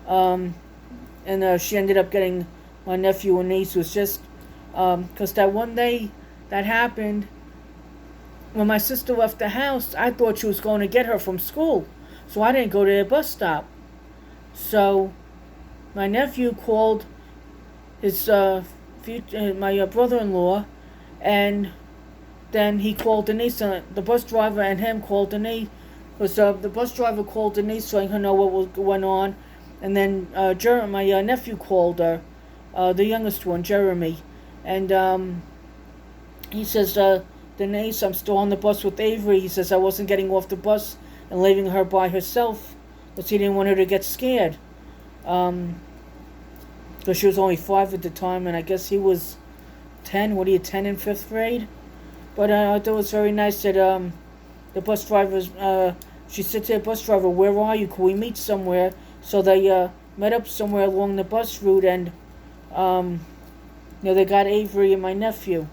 and she ended up getting my nephew and niece. Was just because that one day that happened, when my sister left the house, I thought she was going to get her from school, so I didn't go to the bus stop. So my nephew called his my brother-in-law, and then he called Denise. The bus driver and him called Denise. Because the bus driver called Denise, letting her know what was going on, and then my nephew called her, the youngest one, Jeremy, and he says, "Denise, I'm still on the bus with Avery." He says, "I wasn't getting off the bus and leaving her by herself because he didn't want her to get scared." Because she was only 5 at the time, and I guess he was 10. What are you, 10 in 5th grade? But I thought it was very nice that the bus drivers, she said to the bus driver, "Where are you? Can we meet somewhere?" So they met up somewhere along the bus route, and they got Avery and my nephew.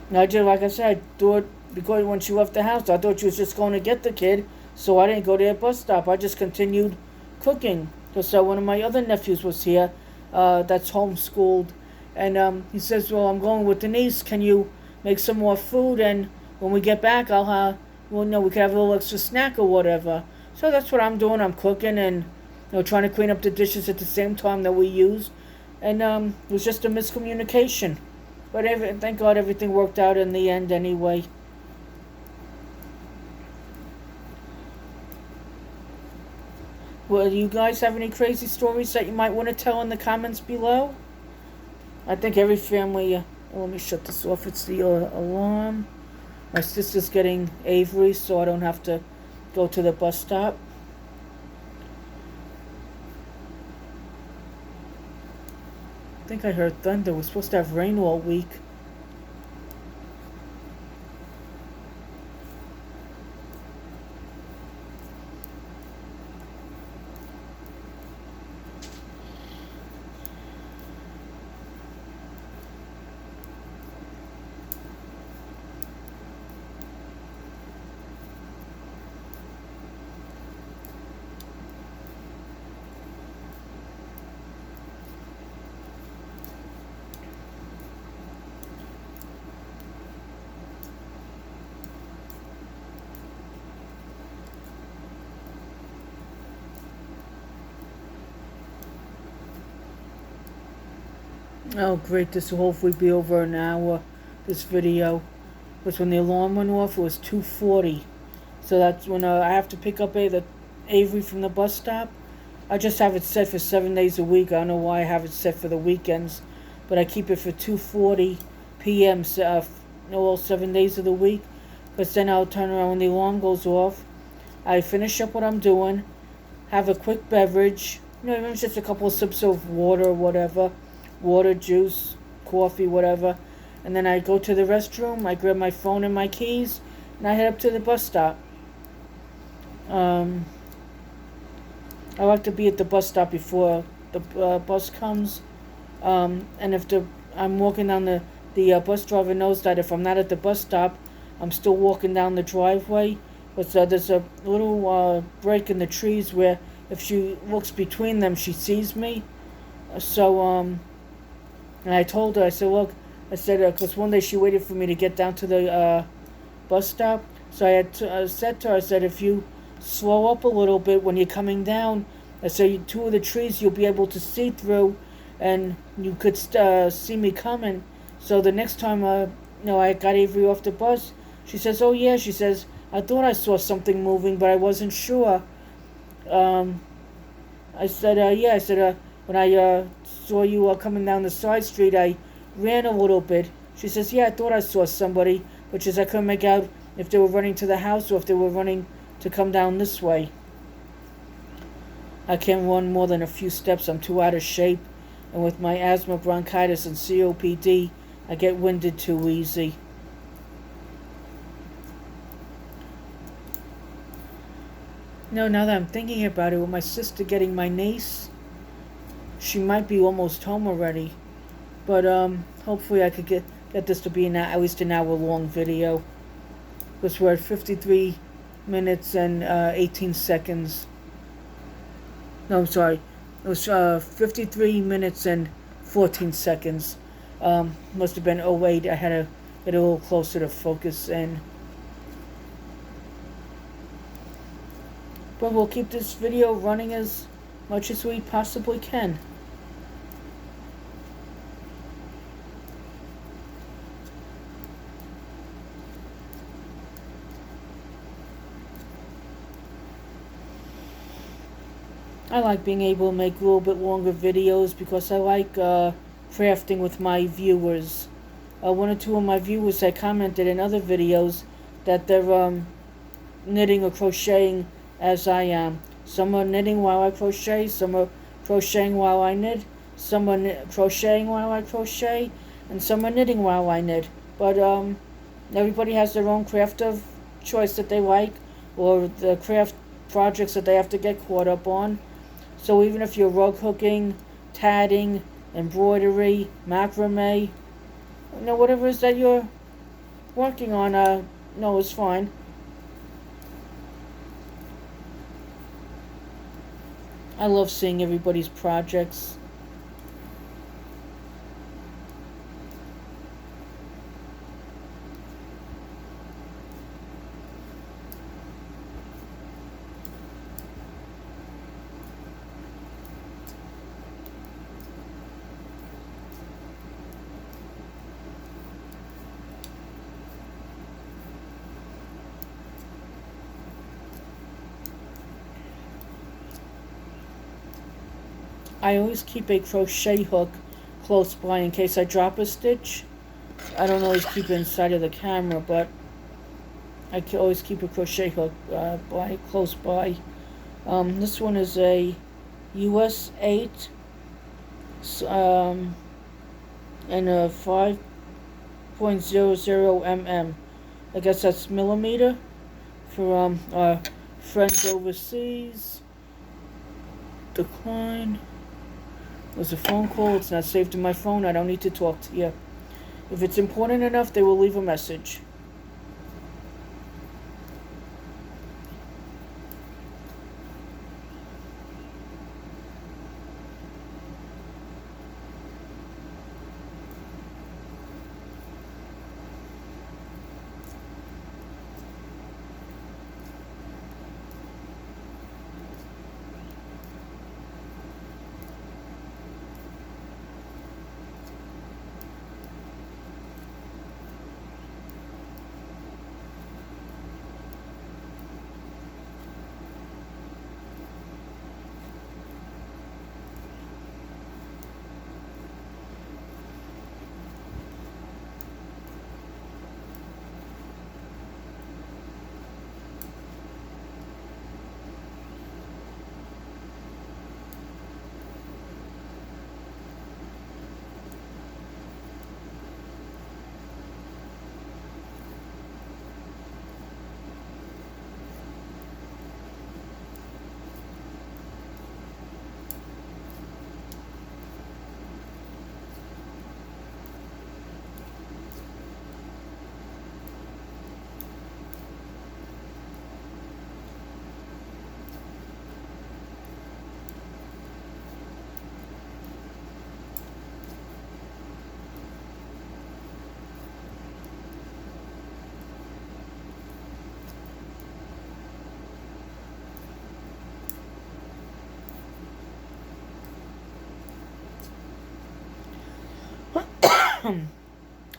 And I did, like I said, I thought, because when she left the house, I thought she was just going to get the kid, so I didn't go to the bus stop. I just continued cooking. Because one of my other nephews was here, that's homeschooled, and he says, "Well, I'm going with Denise. Can you make some more food? And when we get back, we could have a little extra snack or whatever." So that's what I'm doing. I'm cooking and trying to clean up the dishes at the same time that we used, and it was just a miscommunication. But thank God everything worked out in the end anyway. Well, do you guys have any crazy stories that you might want to tell in the comments below? I think every family... let me shut this off. It's the alarm. My sister's getting Avery, so I don't have to go to the bus stop. I think I heard thunder. We're supposed to have rain all week. Oh, great. This will hopefully be over an hour, this video. Because when the alarm went off, it was 2:40. So that's when I have to pick up the Avery from the bus stop. I just have it set for 7 days a week. I don't know why I have it set for the weekends. But I keep it for 2:40 p.m. All 7 days of the week. Because then I'll turn around when the alarm goes off. I finish up what I'm doing. Have a quick beverage. Even just a couple of sips of water or whatever. Water, juice, coffee, whatever. And then I go to the restroom. I grab my phone and my keys. And I head up to the bus stop. I like to be at the bus stop before the bus comes. And if I'm walking down the bus driver knows that if I'm not at the bus stop, I'm still walking down the driveway. But there's a little break in the trees where if she looks between them, she sees me. And I told her, I said, look, because one day she waited for me to get down to the bus stop. So I had said to her, I said, if you slow up a little bit when you're coming down, I said, two of the trees you'll be able to see through, and you could see me coming. So the next time I got Avery off the bus, she says, oh yeah, she says, I thought I saw something moving, but I wasn't sure. I said, yeah, I said, when I saw you coming down the side street, I ran a little bit. She says, yeah, I thought I saw somebody, which is I couldn't make out if they were running to the house or if they were running to come down this way. I can't run more than a few steps. I'm too out of shape. And with my asthma, bronchitis, and COPD, I get winded too easy. No, now that I'm thinking about it, with my sister getting my niece, she might be almost home already. But hopefully I could get this to be at least an hour long video. Because we're at 53 minutes and 18 seconds. No, I'm sorry. It was 53 minutes and 14 seconds. Must have been 08. I had to get a little closer to focus in. But we'll keep this video running as much as we possibly can. I like being able to make a little bit longer videos because I like crafting with my viewers. One or two of my viewers had commented in other videos that they're knitting or crocheting as I am. Some are knitting while I crochet, some are crocheting while I knit, some are crocheting while I crochet, and some are knitting while I knit. But everybody has their own craft of choice that they like, or the craft projects that they have to get caught up on. So even if you're rug hooking, tatting, embroidery, macrame, whatever it is that you're working on, it's fine. I love seeing everybody's projects. I always keep a crochet hook close by in case I drop a stitch. I don't always keep it inside of the camera, but I can always keep a crochet hook close by. This one is a US 8 and a 5.00 mm. I guess that's millimeter for our friends overseas. Decline. There's a phone call. It's not saved in my phone. I don't need to talk to you. If it's important enough, they will leave a message.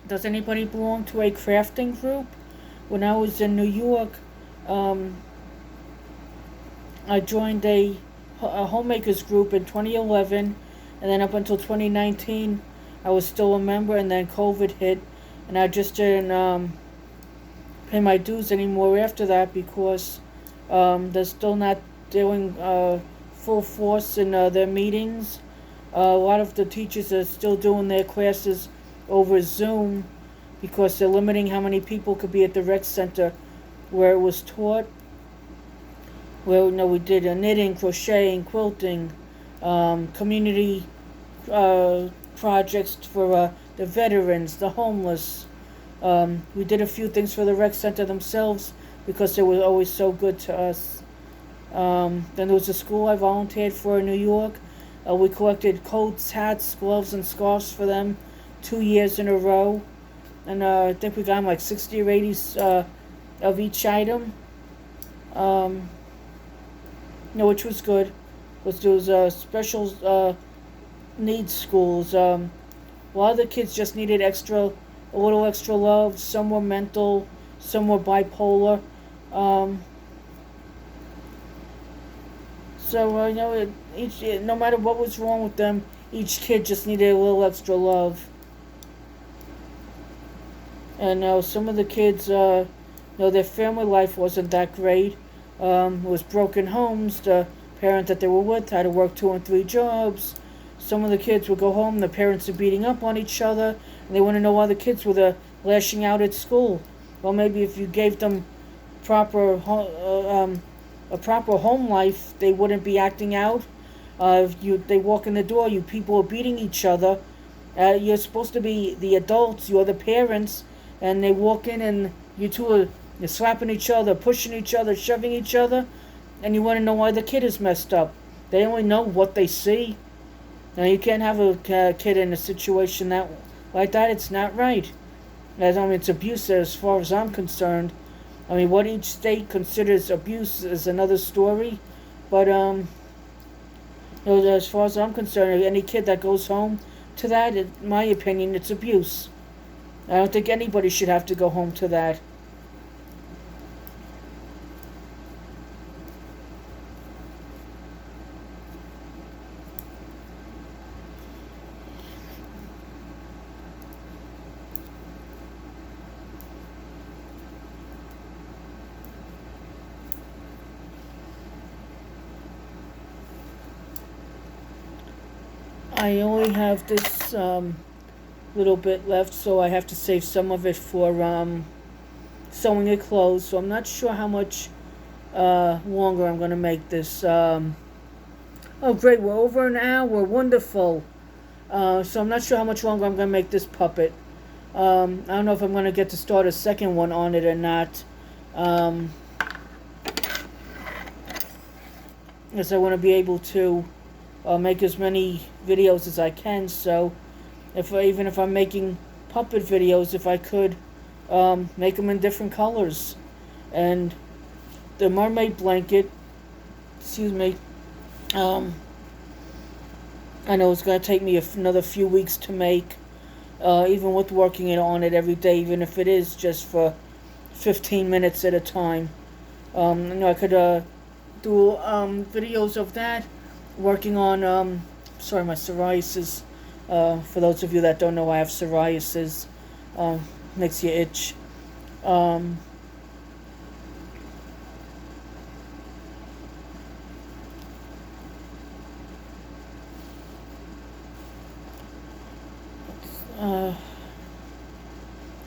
Does anybody belong to a crafting group? When I was in New York, um, I joined a homemakers group in 2011, and then up until 2019, I was still a member, and then COVID hit, and I just didn't pay my dues anymore after that because they're still not doing full force in their meetings. A lot of the teachers are still doing their classes over Zoom because they're limiting how many people could be at the rec center where it was taught. Well, we did knitting, crocheting, quilting, community projects for the veterans, the homeless. We did a few things for the rec center themselves because they were always so good to us. Then there was a school I volunteered for in New York. We collected coats, hats, gloves, and scarves for them 2 years in a row. And I think we got them like 60 or 80 of each item. Which was good. Those special needs schools. A lot of the kids just needed a little extra love. Some were mental, some were bipolar. No matter what was wrong with them, each kid just needed a little extra love. And some of the kids, their family life wasn't that great. It was broken homes. The parent that they were with had to work 2 and 3 jobs. Some of the kids would go home, the parents are beating up on each other, and they want to know why the kids were lashing out at school. Well, maybe if you gave them a proper home life, they wouldn't be acting out. If they walk in the door, you people are beating each other. You're supposed to be the adults, you're the parents, and they walk in and you two are you're slapping each other, pushing each other, shoving each other, and you want to know why the kid is messed up. They only know what they see. Now, you can't have a kid in a situation like that. It's not right. It's abuse as far as I'm concerned. What each state considers abuse is another story. But, as far as I'm concerned, any kid that goes home to that, in my opinion, it's abuse. I don't think anybody should have to go home to that. I only have this little bit left, so I have to save some of it for sewing it closed. So I'm not sure how much longer I'm going to make this. Oh, great, we're over an hour. Wonderful. So I'm not sure how much longer I'm going to make this puppet. I don't know if I'm going to get to start a second one on it or not. Because I want to be able to make as many videos as I can. So even if I'm making puppet videos, if I could make them in different colors. And the mermaid blanket, I know it's going to take me another few weeks to make, even with working on it every day, even if it is just for 15 minutes at a time. I could do videos of that, working on, my psoriasis. For those of you that don't know, I have psoriasis. Makes you itch.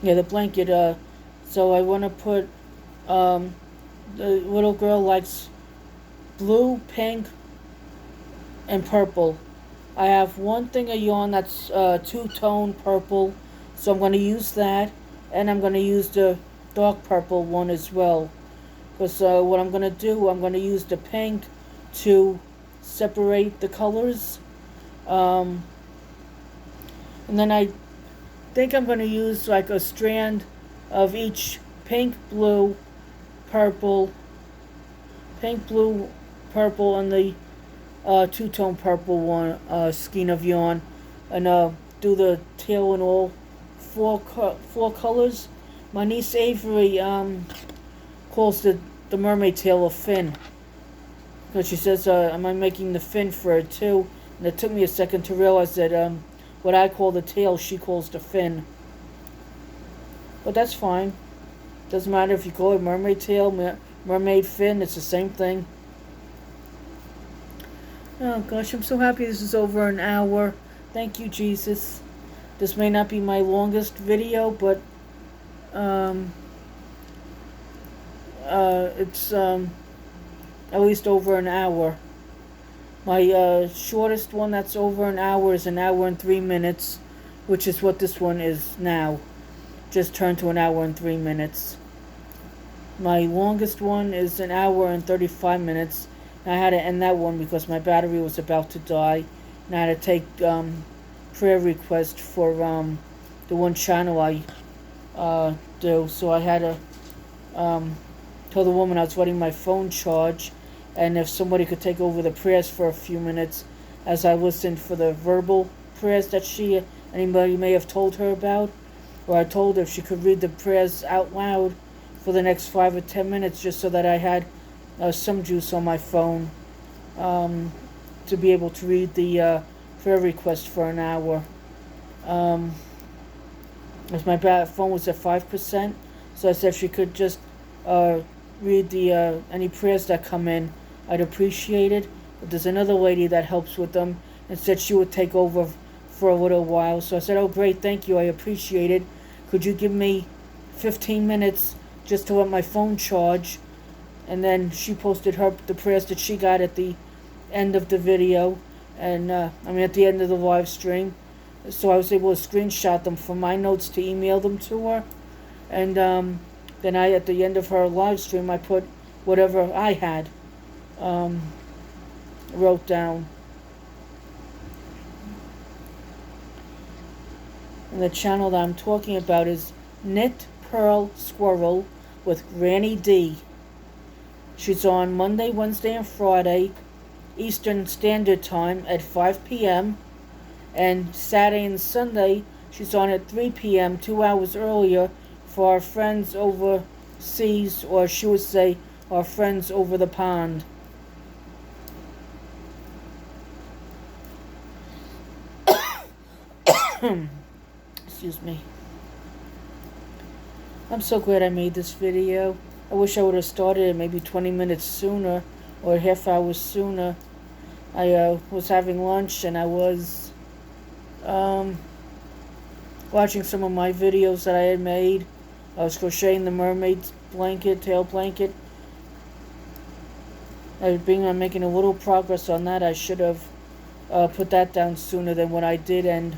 The blanket, so I want to put, the little girl likes blue, pink, and purple. I have one thing of yarn that's two-tone purple, so I'm going to use that, and I'm going to use the dark purple one as well. Because what I'm going to do, I'm going to use the pink to separate the colors. And then I think I'm going to use like a strand of each pink, blue, purple, and the two-tone purple one skein of yarn, and do the tail and all four colors. My niece Avery calls the mermaid tail a fin. Because she says, am I making the fin for her too? And it took me a second to realize that what I call the tail, she calls the fin. But that's fine. Doesn't matter if you call it mermaid tail, mermaid fin, it's the same thing. Oh gosh, I'm so happy this is over an hour. Thank you, Jesus. This may not be my longest video, but it's at least over an hour. My shortest one that's over an hour is an hour and 3 minutes, which is what this one is now. Just turned to an hour and 3 minutes. My longest one is an hour and 35 minutes. And I had to end that one because my battery was about to die. And I had to take prayer request for the one channel I do. So I had to tell the woman I was letting my phone charge, and if somebody could take over the prayers for a few minutes as I listened for the verbal prayers that anybody may have told her about. Or I told her if she could read the prayers out loud for the next 5 or 10 minutes, just so that I had some juice on my phone to be able to read the prayer request for an hour. As my phone was at 5%, so I said if she could just read the any prayers that come in, I'd appreciate it. But there's another lady that helps with them and said she would take over for a little while. So I said, oh great, thank you, I appreciate it. Could you give me 15 minutes just to let my phone charge? And then she posted the prayers that she got at the end of the video, and at the end of the live stream. So I was able to screenshot them from my notes to email them to her. And then at the end of her live stream, I put whatever I had wrote down. And the channel that I'm talking about is Knit Pearl Squirrel with Granny D. She's on Monday, Wednesday, and Friday, Eastern Standard Time at 5 p.m. And Saturday and Sunday, she's on at 3 p.m., 2 hours earlier, for our friends overseas, or she would say, our friends over the pond. Excuse me. I'm so glad I made this video. I wish I would have started it maybe 20 minutes sooner or a half hour sooner. I was having lunch and I was watching some of my videos that I had made. I was crocheting the mermaid's tail blanket. I'm making a little progress on that. I should have put that down sooner than what I did, and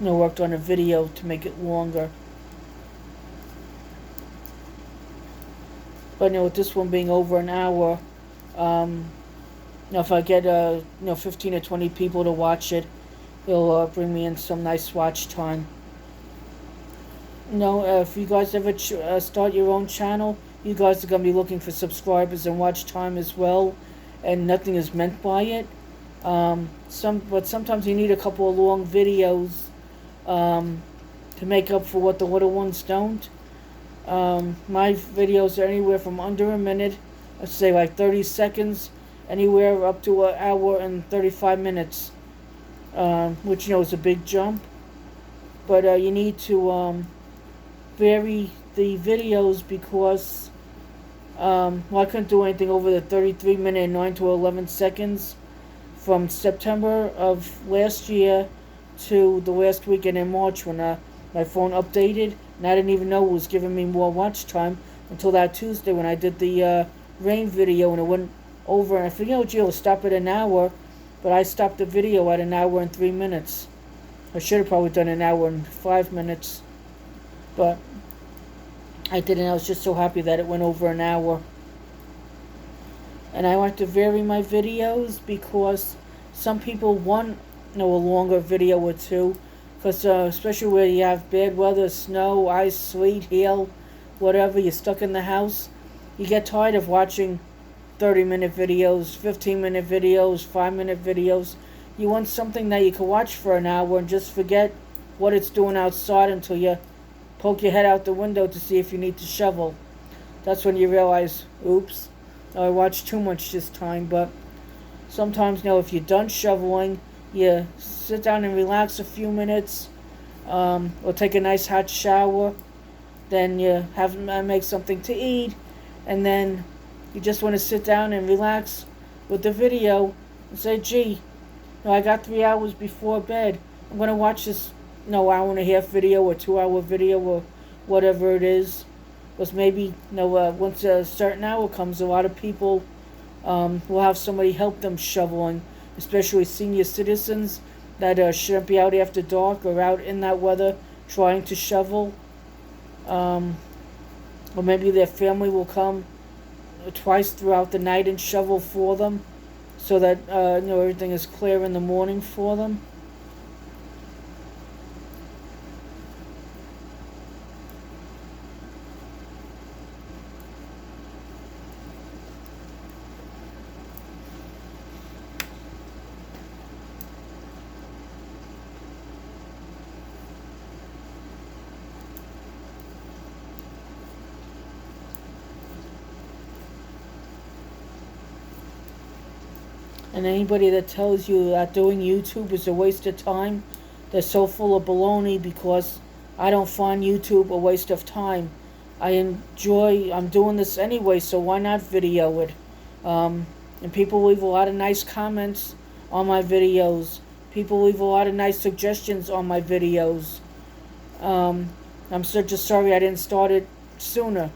worked on a video to make it longer. But with this one being over an hour, if I get 15 or 20 people to watch it, it'll bring me in some nice watch time. If you guys ever start your own channel, you guys are going to be looking for subscribers and watch time as well, and nothing is meant by it. But sometimes you need a couple of long videos to make up for what the little ones don't. My videos are anywhere from under a minute, let's say like 30 seconds, anywhere up to an hour and 35 minutes, which is a big jump. But you need to vary the videos because I couldn't do anything over the 33 minute and 9 to 11 seconds from September of last year to the last weekend in March when my phone updated, and I didn't even know it was giving me more watch time until that Tuesday when I did the rain video, and it went over, and I figured, you'll stop at an hour, but I stopped the video at an hour and 3 minutes. I should have probably done an hour and 5 minutes, but I didn't. I was just so happy that it went over an hour. And I like to vary my videos because some people want a longer video or two, because especially where you have bad weather, snow, ice, sleet, hail, whatever, you're stuck in the house, you get tired of watching 30-minute videos, 15-minute videos, 5-minute videos. you want something that you can watch for an hour and just forget what it's doing outside until you poke your head out the window to see if you need to shovel. That's when you realize, oops, I watched too much this time. But sometimes, if you're done shoveling, you sit down and relax a few minutes, or take a nice hot shower. Then you make something to eat, and then you just want to sit down and relax with the video and say, gee, I got 3 hours before bed. I'm going to watch this, hour and a half video or 2 hour video or whatever it is. Because maybe, once a certain hour comes, a lot of people will have somebody help them shoveling, especially senior citizens that shouldn't be out after dark or out in that weather trying to shovel. Or maybe their family will come twice throughout the night and shovel for them, so that everything is clear in the morning for them. And anybody that tells you that doing YouTube is a waste of time, they're so full of baloney, because I don't find YouTube a waste of time. I'm doing this anyway, so why not video it? And people leave a lot of nice comments on my videos. People leave a lot of nice suggestions on my videos. I'm just sorry I didn't start it sooner.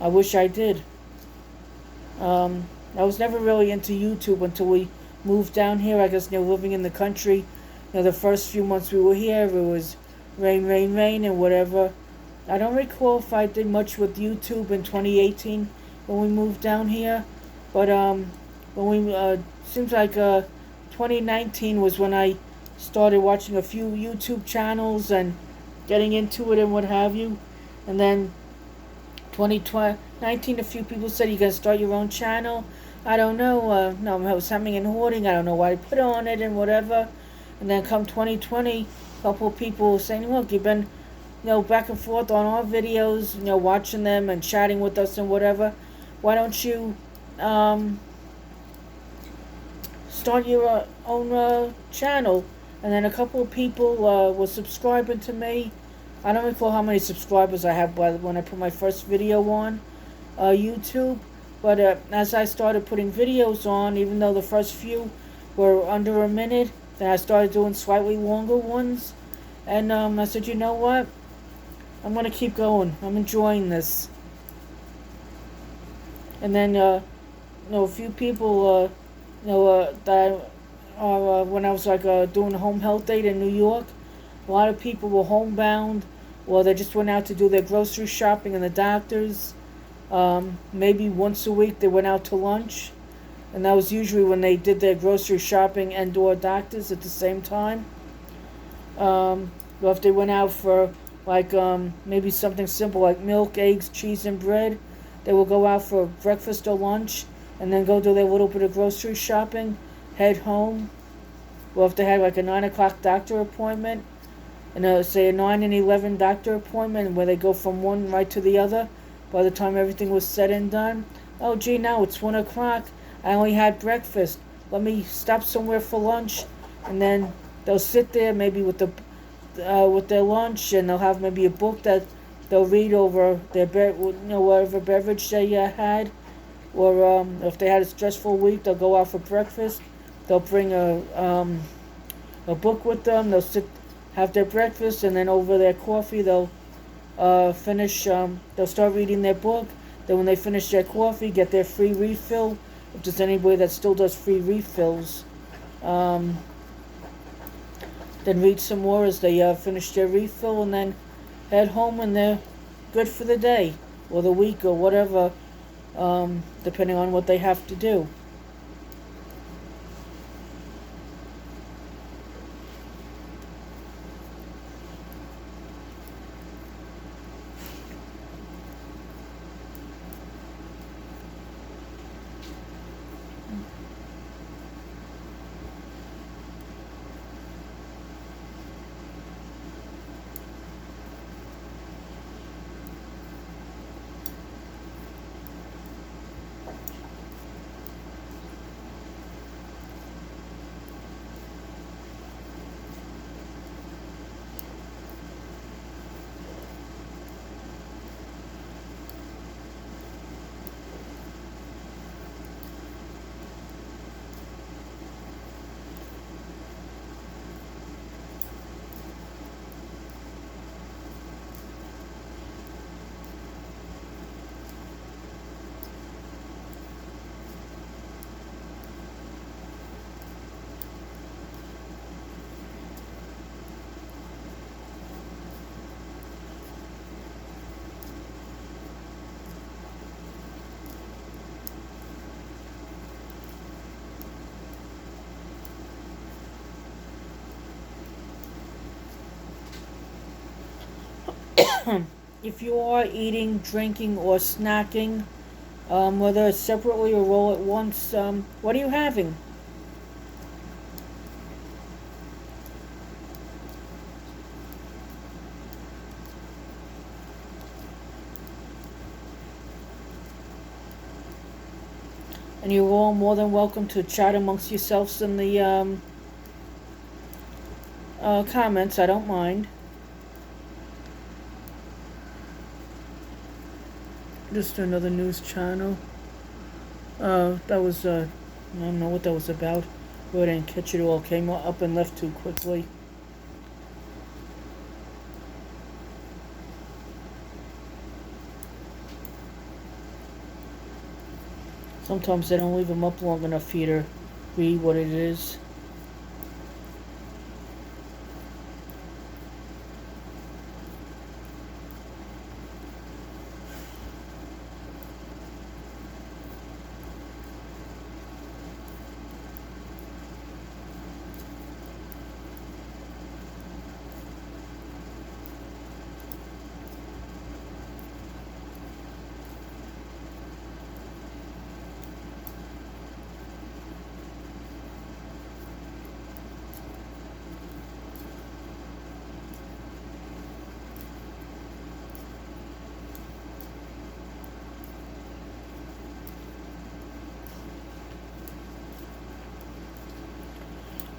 I wish I did. I was never really into YouTube until we moved down here. I guess, living in the country, the first few months we were here, it was rain, and whatever. I don't recall if I did much with YouTube in 2018 when we moved down here. But seems like 2019 was when I started watching a few YouTube channels and getting into it and what have you. And then 2019, a few people said, you gotta start your own channel. I don't know, no, I was humming and hoarding, I don't know what I put on it and whatever. And then come 2020, a couple of people saying, look, you've been, back and forth on our videos, watching them and chatting with us and whatever. Why don't you, start your own channel? And then a couple of people were subscribing to me. I don't recall how many subscribers I have when I put my first video on YouTube. But as I started putting videos on, even though the first few were under a minute, then I started doing slightly longer ones. And I said, you know what? I'm going to keep going. I'm enjoying this. And then, a few people, that when I was doing a home health aid in New York, a lot of people were homebound, or they just went out to do their grocery shopping in the doctors. Maybe once a week they went out to lunch, and that was usually when they did their grocery shopping and or doctors at the same time. Or if they went out for maybe something simple like milk, eggs, cheese, and bread, they will go out for breakfast or lunch and then go do their little bit of grocery shopping, head home. Or if they had a 9 o'clock doctor appointment, and say a 9 and 11 doctor appointment where they go from one right to the other, by the time everything was said and done, oh gee, now it's 1 o'clock, I only had breakfast, let me stop somewhere for lunch. And then they'll sit there maybe with their lunch, and they'll have maybe a book that they'll read over their whatever beverage they had. Or if they had a stressful week, they'll go out for breakfast, they'll bring a book with them, they'll have their breakfast, and then over their coffee they'll they'll start reading their book. Then when they finish their coffee, get their free refill, if there's anybody that still does free refills. Then read some more as they finish their refill, and then head home, and they're good for the day or the week or whatever, depending on what they have to do. if you are eating, drinking, or snacking, whether separately or all at once, what are you having? And you're all more than welcome to chat amongst yourselves in the comments. I don't mind. Just another news channel. That was, I don't know what that was about. I didn't catch it all. Came up and left too quickly. Sometimes they don't leave them up long enough for you to read what it is.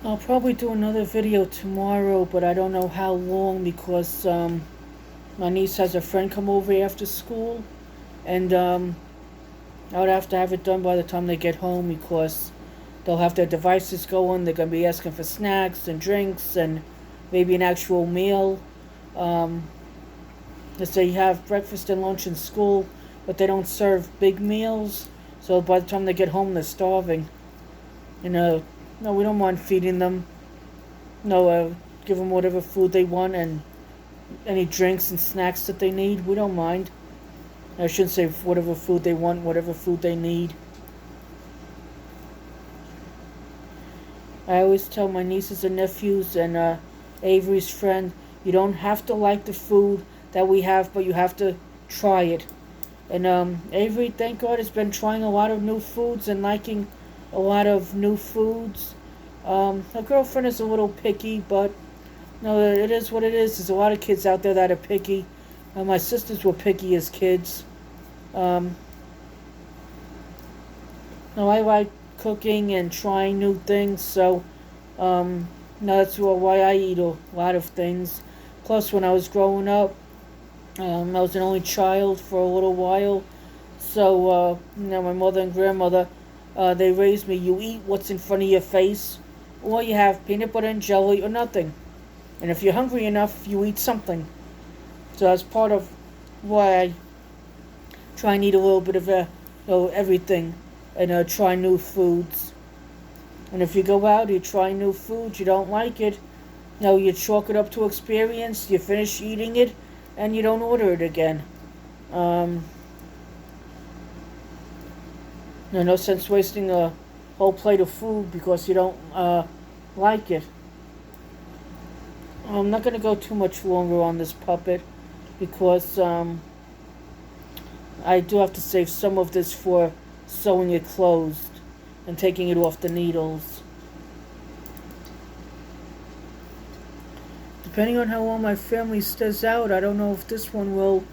I'll probably do another video tomorrow, but I don't know how long because my niece has a friend come over after school, and I would have to have it done by the time they get home because they'll have their devices going. They're going to be asking for snacks and drinks and maybe an actual meal. Let's say you have breakfast and lunch in school, but they don't serve big meals, so by the time they get home, they're starving. No, we don't mind feeding them. No, give them whatever food they want and any drinks and snacks that they need. We don't mind. I shouldn't say whatever food they want, whatever food they need. I always tell my nieces and nephews and Avery's friend, you don't have to like the food that we have, but you have to try it. And Avery, thank God, has been trying a lot of new foods and liking a lot of new foods. Her girlfriend is a little picky, but no, it is what it is. There's a lot of kids out there that are picky. My sisters were picky as kids. No, I like cooking and trying new things, so no, that's why I eat a lot of things. Plus, when I was growing up, I was an only child for a little while, so my mother and grandmother, they raised me. You eat what's in front of your face, or you have peanut butter and jelly, or nothing. And if you're hungry enough, you eat something. So that's part of why I try and eat a little bit of everything and try new foods. And if you go out, you try new foods, you don't like it, you chalk it up to experience, you finish eating it, and you don't order it again. No sense wasting a whole plate of food because you don't like it. I'm not going to go too much longer on this puppet because I do have to save some of this for sewing it closed and taking it off the needles. Depending on how long my family stays out, I don't know if this one will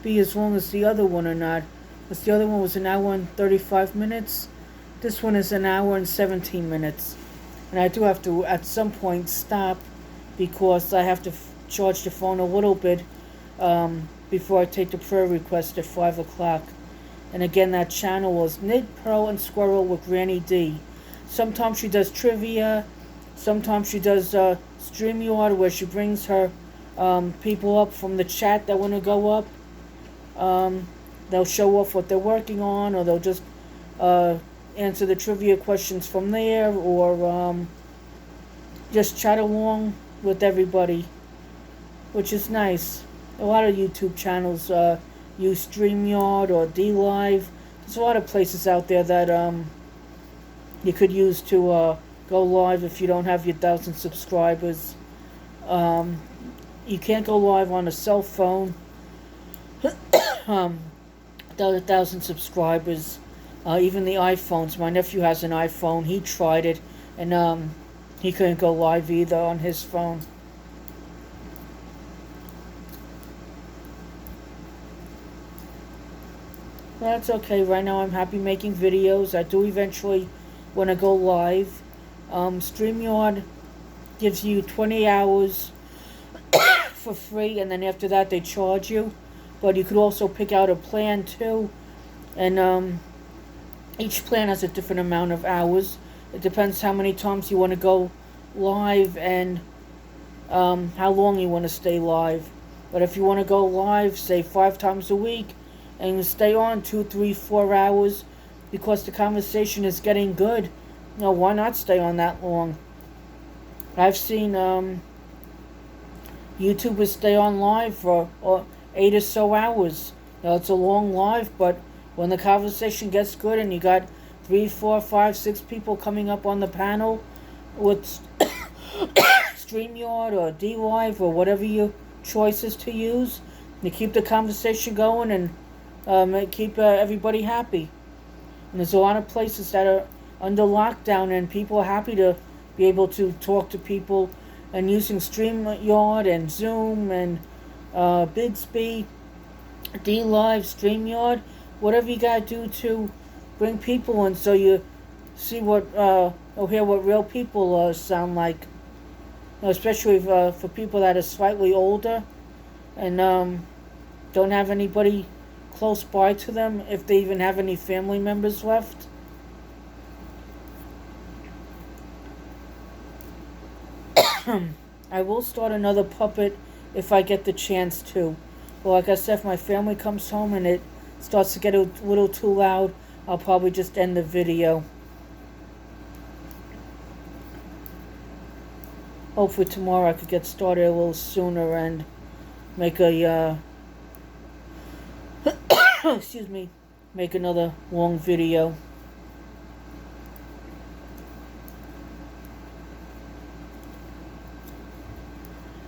be as long as the other one or not. Because the other one was an hour and 35 minutes. This one is an hour and 17 minutes. And I do have to, at some point, stop because I have to charge the phone a little bit before I take the prayer request at 5 o'clock. And again, that channel was Knit, Pearl, and Squirrel with Granny D. Sometimes she does trivia. Sometimes she does StreamYard where she brings her people up from the chat that want to go up. They'll show off what they're working on, or they'll just answer the trivia questions from there, or just chat along with everybody, which is nice. A lot of YouTube channels use StreamYard or DLive. There's a lot of places out there that you could use to go live if you don't have your 1,000 subscribers. You can't go live on a cell phone 1,000 subscribers. Even the iPhones. My nephew has an iPhone. He tried it, and he couldn't go live either on his phone. That's okay. Right now, I'm happy making videos. I do eventually want to go live. StreamYard gives you 20 hours for free, and then after that, they charge you. But you could also pick out a plan too, and each plan has a different amount of hours. It depends how many times you want to go live and how long you want to stay live. But if you want to go live, say 5 times a week, and stay on 2, 3, 4 hours, because the conversation is getting good, why not stay on that long? I've seen YouTubers stay on live for 8 or so hours. It's a long live, but when the conversation gets good and you got 3, 4, 5, 6 people coming up on the panel with StreamYard or DLive or whatever your choice is to use, you keep the conversation going and keep everybody happy. And there's a lot of places that are under lockdown, and people are happy to be able to talk to people, and using StreamYard and Zoom and Bixby, DLive, StreamYard, whatever you gotta do to bring people in, so you see or hear what real people sound like. Especially for people that are slightly older and don't have anybody close by to them, if they even have any family members left. I will start another puppet if I get the chance to. But like I said, if my family comes home and it starts to get a little too loud, I'll probably just end the video. Hopefully tomorrow I could get started a little sooner and make a excuse me, make another long video.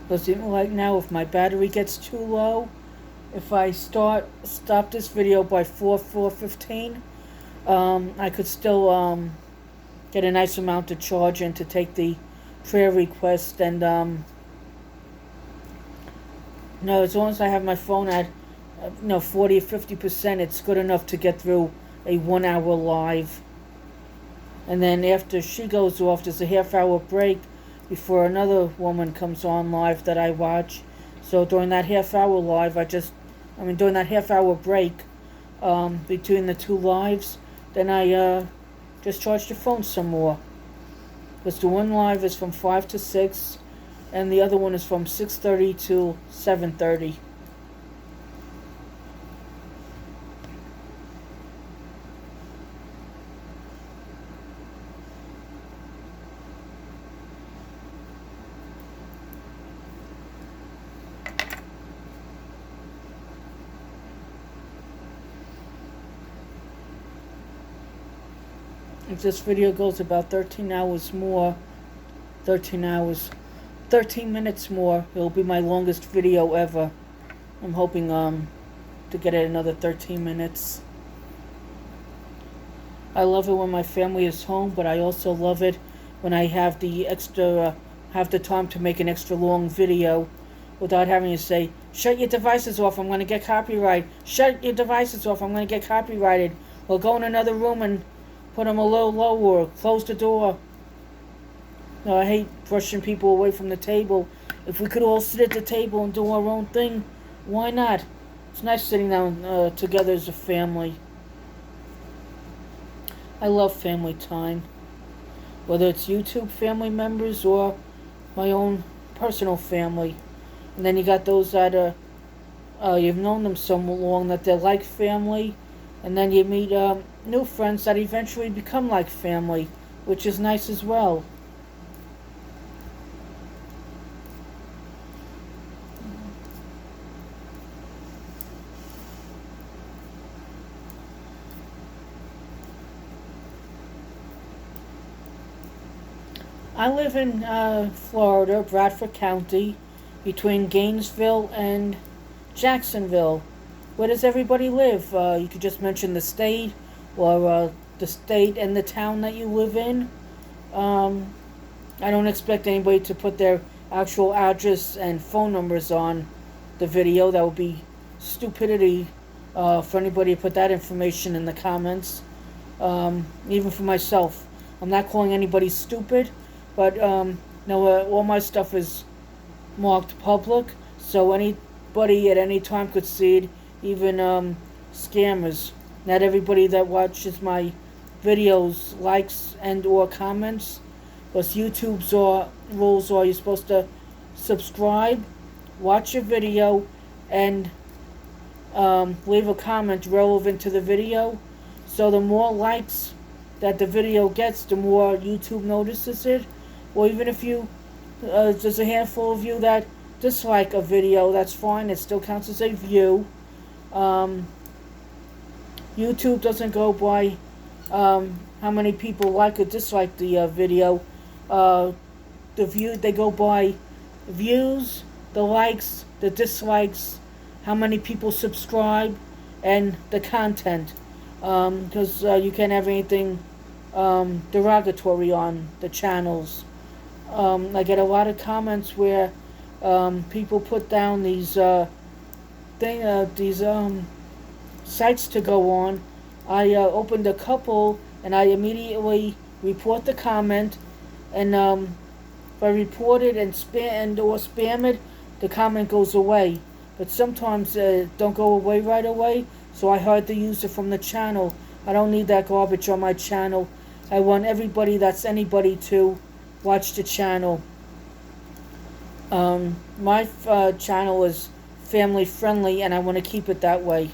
Because even like now, if my battery gets too low, if I stop this video by 4:15, I could still get a nice amount of charge in to take the prayer request, and as long as I have my phone at 40 or 50%, it's good enough to get through a 1 hour live. And then after she goes off, there's a half-hour break before another woman comes on live that I watch. So during that half-hour live, during that half-hour break between the two lives, then I just charge the phone some more. Because the one live is from 5 to 6, and the other one is from 6:30 to 7:30. If this video goes about 13 minutes more, it'll be my longest video ever. I'm hoping to get it another 13 minutes. I love it when my family is home, but I also love it when I have the time to make an extra long video without having to say, shut your devices off, I'm going to get copyrighted. Shut your devices off, I'm going to get copyrighted. Or go in another room and put them a little lower, or close the door. I hate pushing people away from the table. If we could all sit at the table and do our own thing, why not? It's nice sitting down together as a family. I love family time. Whether it's YouTube family members or my own personal family. And then you got those that you've known them so long that they're like family. And then you meet new friends that eventually become like family, which is nice as well. I live in Florida, Bradford County, between Gainesville and Jacksonville. where does everybody live? You could just mention the state, or the state and the town that you live in. Um, I don't expect anybody to put their actual address and phone numbers on the video. That would be stupidity for anybody to put that information in the comments. Even for myself, I'm not calling anybody stupid, but no, all my stuff is marked public, so anybody at any time could see it, even scammers. Not everybody that watches my videos likes and or comments, because YouTube's rules are you're supposed to subscribe, watch a video, and leave a comment relevant to the video. So the more likes that the video gets, the more YouTube notices it. Or even if there's a handful of you that dislike a video, that's fine. It still counts as a view. YouTube doesn't go by how many people like or dislike the video. They go by views, the likes, the dislikes, how many people subscribe, and the content. Because you can't have anything derogatory on the channels. I get a lot of comments where people put down these sites to go on. I opened a couple, and I immediately report the comment, and if I report it and spam it, the comment goes away. But sometimes it don't go away right away, so I hide the user from the channel. I don't need that garbage on my channel. I want everybody that's anybody to watch the channel. My channel is family friendly, and I want to keep it that way.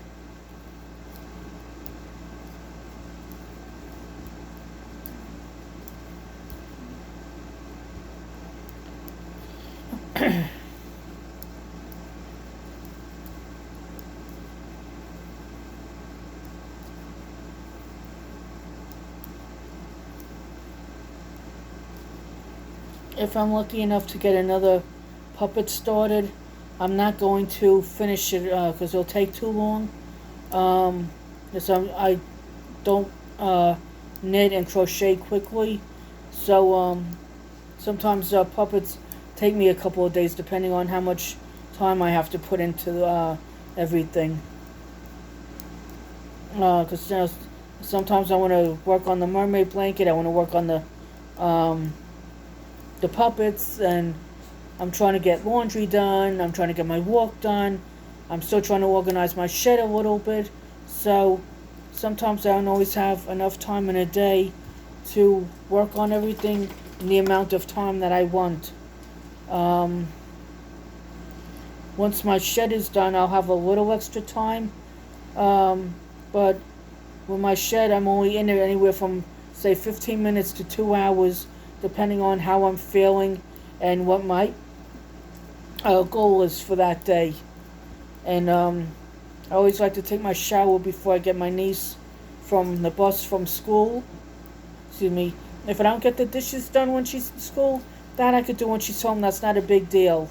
If I'm lucky enough to get another puppet started, I'm not going to finish it because it'll take too long. Because I don't knit and crochet quickly, so sometimes puppets take me a couple of days depending on how much time I have to put into everything. Because sometimes I want to work on the mermaid blanket, I want to work on the puppets, and I'm trying to get laundry done, I'm trying to get my walk done, I'm still trying to organize my shed a little bit, so sometimes I don't always have enough time in a day to work on everything in the amount of time that I want. Once my shed is done, I'll have a little extra time, but with my shed, I'm only in it anywhere from, say, 15 minutes to 2 hours, depending on how I'm feeling and what my goal is for that day. And I always like to take my shower before I get my niece from the bus from school. Excuse me. If I don't get the dishes done when she's in school, that I could do when she's home. That's not a big deal.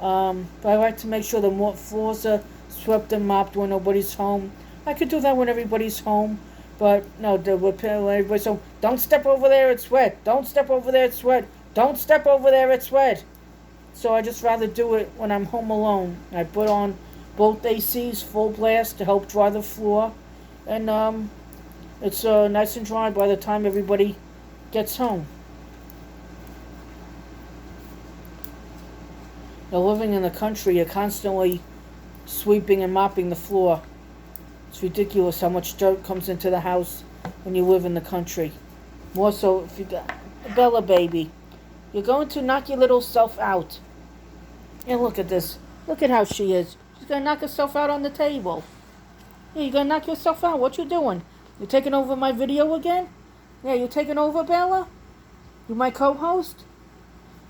But I like to make sure the floors are swept and mopped when nobody's home. I could do that when everybody's home. But no, when everybody's home, don't step over there, it's wet. Don't step over there, it's wet. Don't step over there, it's wet. So I just rather do it when I'm home alone. I put on both ACs full blast to help dry the floor. And it's nice and dry by the time everybody gets home. Now, living in the country, you're constantly sweeping and mopping the floor. It's ridiculous how much dirt comes into the house when you live in the country. More so if you got Bella baby. You're going to knock your little self out. And look at this. Look at how she is. She's going to knock herself out on the table. Yeah, you're going to knock yourself out. What you doing? You taking over my video again? Yeah, you taking over, Bella? You my co-host?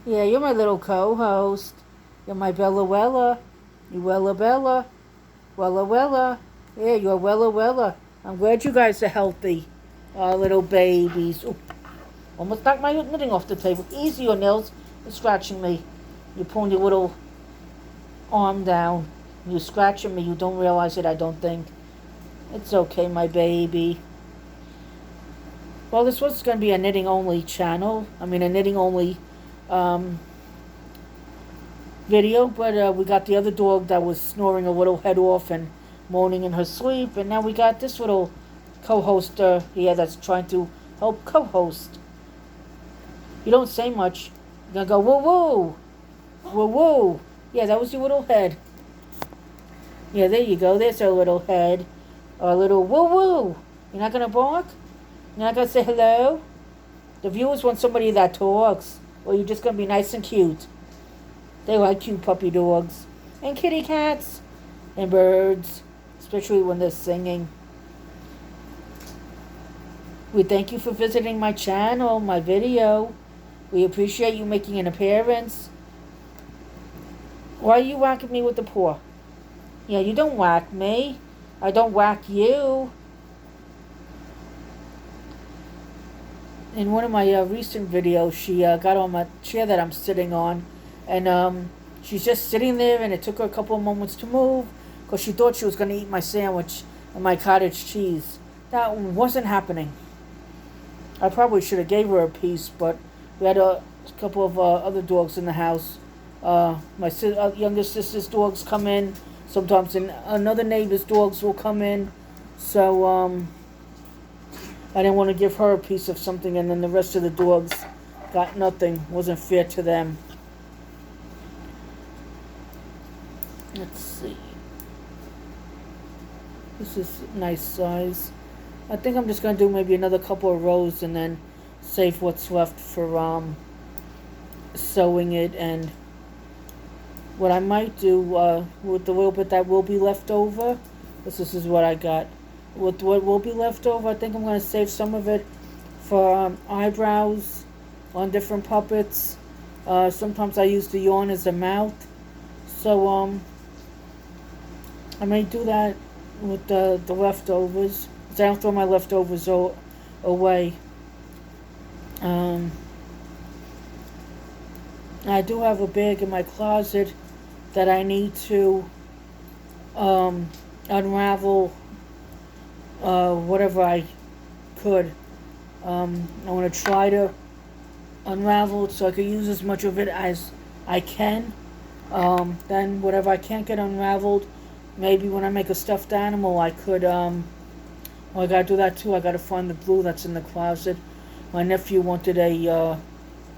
Yeah, you're my little co-host. You're my Bella Wella. You Wella Bella. Wella Wella. Yeah, you're Wella Wella. I'm glad you guys are healthy. Little babies. Ooh, almost knocked my knitting off the table. Easy, your nails. You're scratching me. You're pulling your little arm down. You scratching me, you don't realize it, I don't think. It's okay, my baby. Well, this was going to be a knitting only channel. I mean, a knitting only video, but we got the other dog that was snoring a little head off and moaning in her sleep, and now we got this little co-hoster here that's trying to help co-host. You don't say much. You're going to go, woo woo, woo woo. Yeah, that was your little head. Yeah, there you go. There's our little head. Our little woo woo. You're not going to bark? You're not going to say hello? The viewers want somebody that talks. Or you're just going to be nice and cute. They like cute puppy dogs. And kitty cats. And birds. Especially when they're singing. We thank you for visiting my channel, my video. We appreciate you making an appearance. Why are you whacking me with the paw? Yeah, you don't whack me. I don't whack you. In one of my recent videos, she got on my chair that I'm sitting on, and she's just sitting there, and it took her a couple of moments to move because she thought she was going to eat my sandwich and my cottage cheese. That wasn't happening. I probably should have gave her a piece, but we had a couple of other dogs in the house. My younger sister's dogs come in. Sometimes another neighbor's dogs will come in. So I didn't want to give her a piece of something and then the rest of the dogs got nothing. Wasn't fair to them. Let's see. This is nice size. I think I'm just going to do maybe another couple of rows and then save what's left for sewing it. And what I might do with the little bit that will be left over, this is what I got. With what will be left over, I think I'm going to save some of it for eyebrows on different puppets. Sometimes I use the yarn as a mouth. So I may do that with the leftovers. I don't throw my leftovers away. I do have a bag in my closet that I need to unravel whatever I could. I want to try to unravel it so I can use as much of it as I can. Then whatever I can't get unraveled, maybe when I make a stuffed animal I could I gotta do that too. I gotta find the blue that's in the closet. My nephew wanted a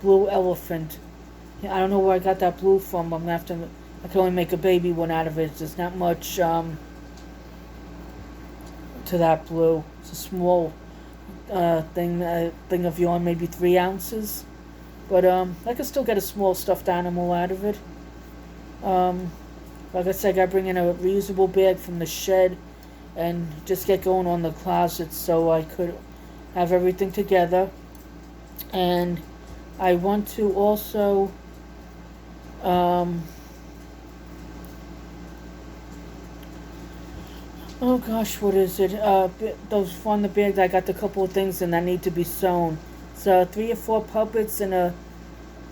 blue elephant. I don't know where I got that blue from. I'm gonna have to. I can only make a baby one out of it. There's not much to that blue. It's a small thing of yarn, maybe 3 ounces. But I can still get a small stuffed animal out of it. Like I said, I gotta bring in a reusable bag from the shed and just get going on the closet so I could have everything together. And I want to also oh gosh, what is it? Those from the bag, I got a couple of things and that need to be sewn. So 3 or 4 puppets and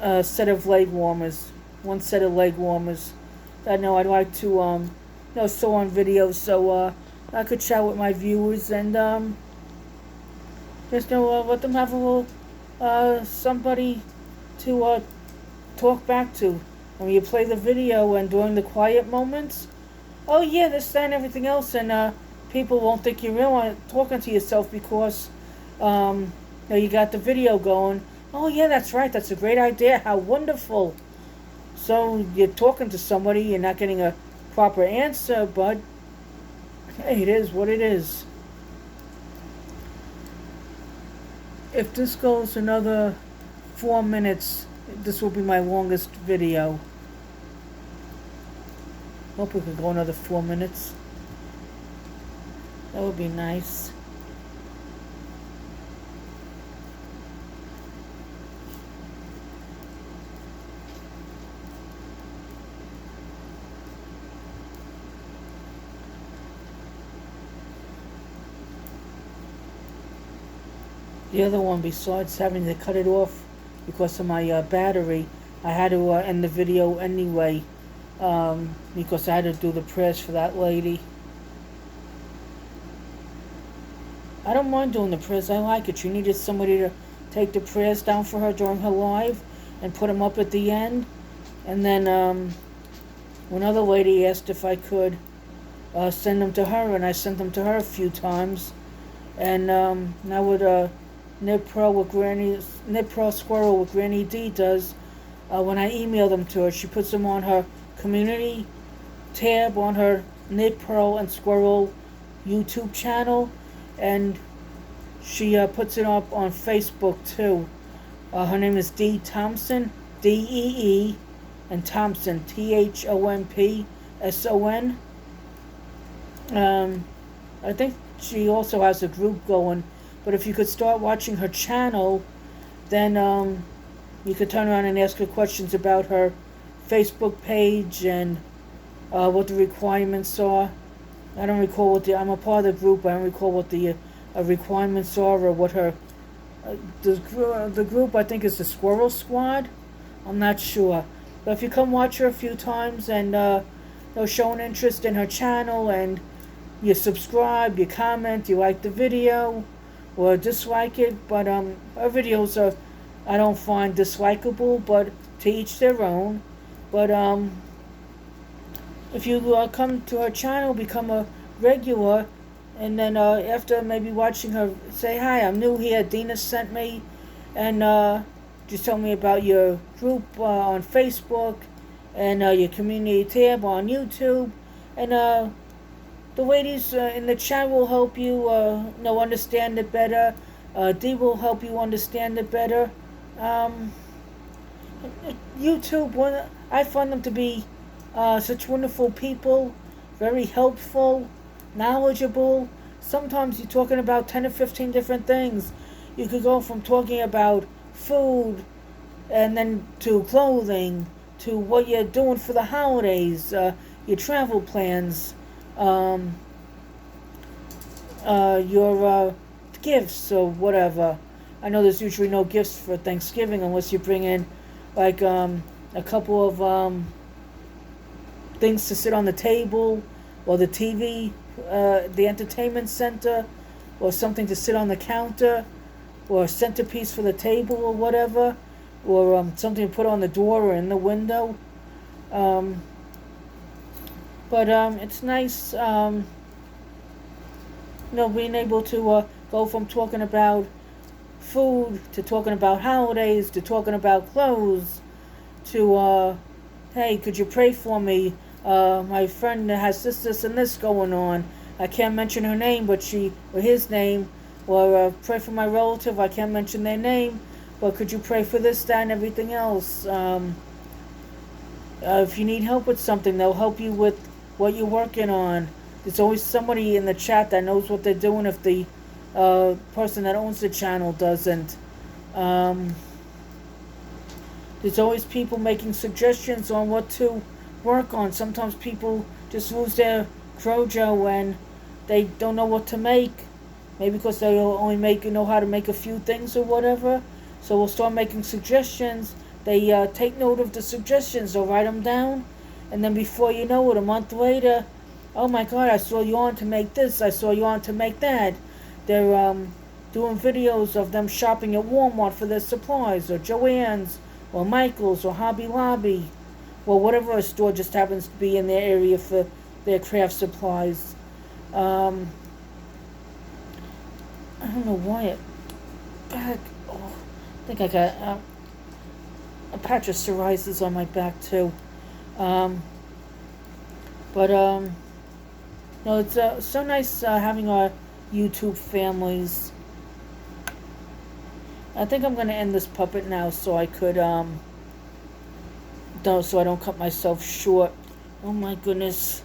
a set of leg warmers. 1 set of leg warmers. I know I'd like to sew on videos so I could chat with my viewers and just let them have a little somebody to talk back to. When you play the video and during the quiet moments, oh yeah, this, that, and everything else, and people won't think you're really talking to yourself because you got the video going. Oh yeah, that's right, that's a great idea, how wonderful. So you're talking to somebody, you're not getting a proper answer, but hey, it is what it is. If this goes another 4 minutes, this will be my longest video. Hope we could go another 4 minutes. That would be nice. The other one, besides having to cut it off because of my battery, I had to end the video anyway. because I had to do the prayers for that lady. I don't mind doing the prayers. I like it. She needed somebody to take the prayers down for her during her live and put them up at the end. And then another lady asked if I could send them to her, and I sent them to her a few times. And now with Knit Pro Squirrel with Granny D does, when I email them to her, she puts them on her community tab on her Knit Pro and Squirrel YouTube channel, and she puts it up on Facebook too. Her name is Dee Thompson, Dee, and Thompson, THOMPSON. I think she also has a group going, but if you could start watching her channel, then you could turn around and ask her questions about her Facebook page and what the requirements are. I don't recall I'm a part of the group, I don't recall what the requirements are or what her, the group I think is the Squirrel Squad. I'm not sure. But if you come watch her a few times and show an interest in her channel and you subscribe, you comment, you like the video or dislike it, but her videos are, I don't find dislikable, but to each their own. But if you come to her channel, become a regular, and then after maybe watching her, say, hi, I'm new here, Dina sent me, and just tell me about your group on Facebook, and your community tab on YouTube, and the ladies in the chat will help you understand it better. Dee will help you understand it better. YouTube, I find them to be such wonderful people, very helpful, knowledgeable. Sometimes you're talking about 10 or 15 different things. You could go from talking about food and then to clothing, to what you're doing for the holidays, your travel plans, your gifts or whatever. I know there's usually no gifts for Thanksgiving unless you bring in like a couple of things to sit on the table, or the TV, the entertainment center, or something to sit on the counter, or a centerpiece for the table or whatever, or something to put on the door or in the window. But it's nice, being able to go from talking about food to talking about holidays to talking about clothes to, hey, could you pray for me? My friend has this, and this going on. I can't mention her name, but or his name. Or pray for my relative. I can't mention their name, but could you pray for this, that, and everything else? If you need help with something, they'll help you with what you're working on. There's always somebody in the chat that knows what they're doing if the person that owns the channel doesn't. There's always people making suggestions on what to work on. Sometimes people just lose their crojo and they don't know what to make. Maybe because they only know how to make a few things or whatever. So we'll start making suggestions. They take note of the suggestions. They'll write them down. And then before you know it, a month later, oh my God, I saw you on to make this. I saw you on to make that. They're doing videos of them shopping at Walmart for their supplies, or Joann's, or Michael's, or Hobby Lobby, or whatever a store just happens to be in their area for their craft supplies. I don't know why it back. Oh, I think I got a patch of psoriasis on my back too. It's so nice having our YouTube families. I think I'm gonna end this puppet now so I could so I don't cut myself short. Oh my goodness.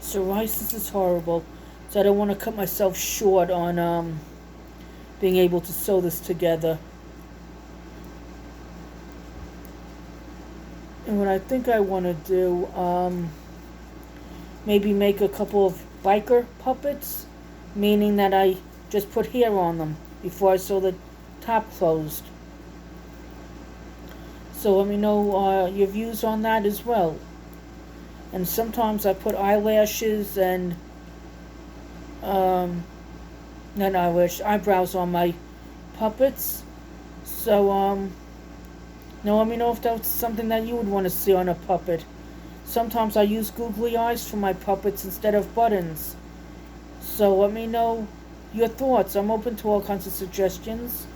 Psoriasis is horrible, so I don't want to cut myself short on being able to sew this together. And what I think I want to do, maybe make a couple of biker puppets, meaning that I just put hair on them before I sew the top closed. So let me know your views on that as well. And sometimes I put eyelashes and not eyebrows on my puppets. So now let me know if that's something that you would want to see on a puppet. Sometimes I use googly eyes for my puppets instead of buttons. So let me know your thoughts. I'm open to all kinds of suggestions.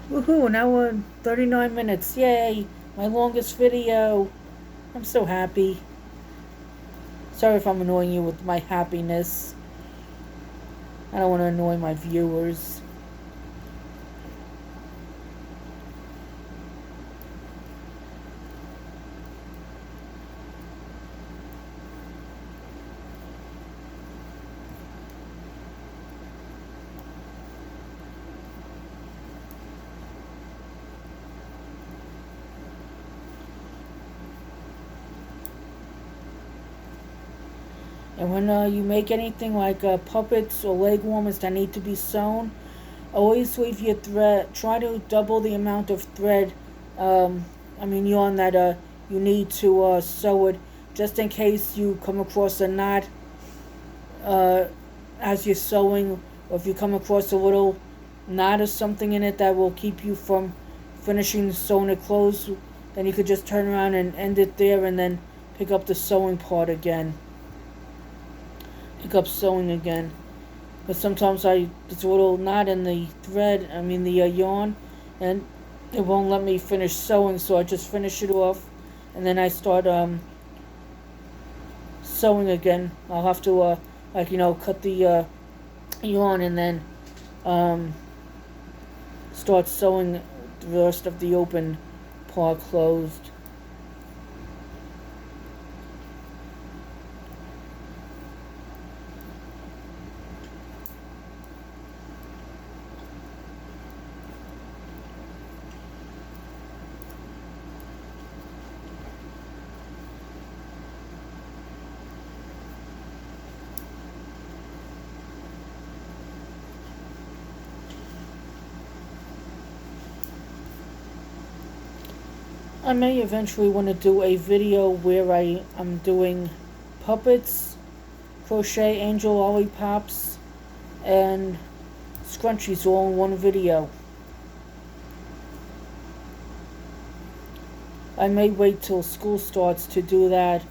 Woohoo, now we're 39 minutes. Yay, my longest video. I'm so happy. Sorry if I'm annoying you with my happiness. I don't want to annoy my viewers. And when you make anything like puppets or leg warmers that need to be sewn, always leave your thread. Try to double the amount of thread, yarn that you need to sew it, just in case you come across a knot as you're sewing, or if you come across a little knot or something in it that will keep you from finishing sewing it closed. Then you could just turn around and end it there, and then pick up the sewing part again. Pick up sewing again. But sometimes there's a little knot in the thread, the yarn, and it won't let me finish sewing, so I just finish it off, and then I start sewing again. I'll have to cut the yarn and then start sewing the rest of the open part closed. I may eventually want to do a video where I'm doing puppets, crochet angel lollipops, and scrunchies all in one video. I may wait till school starts to do that,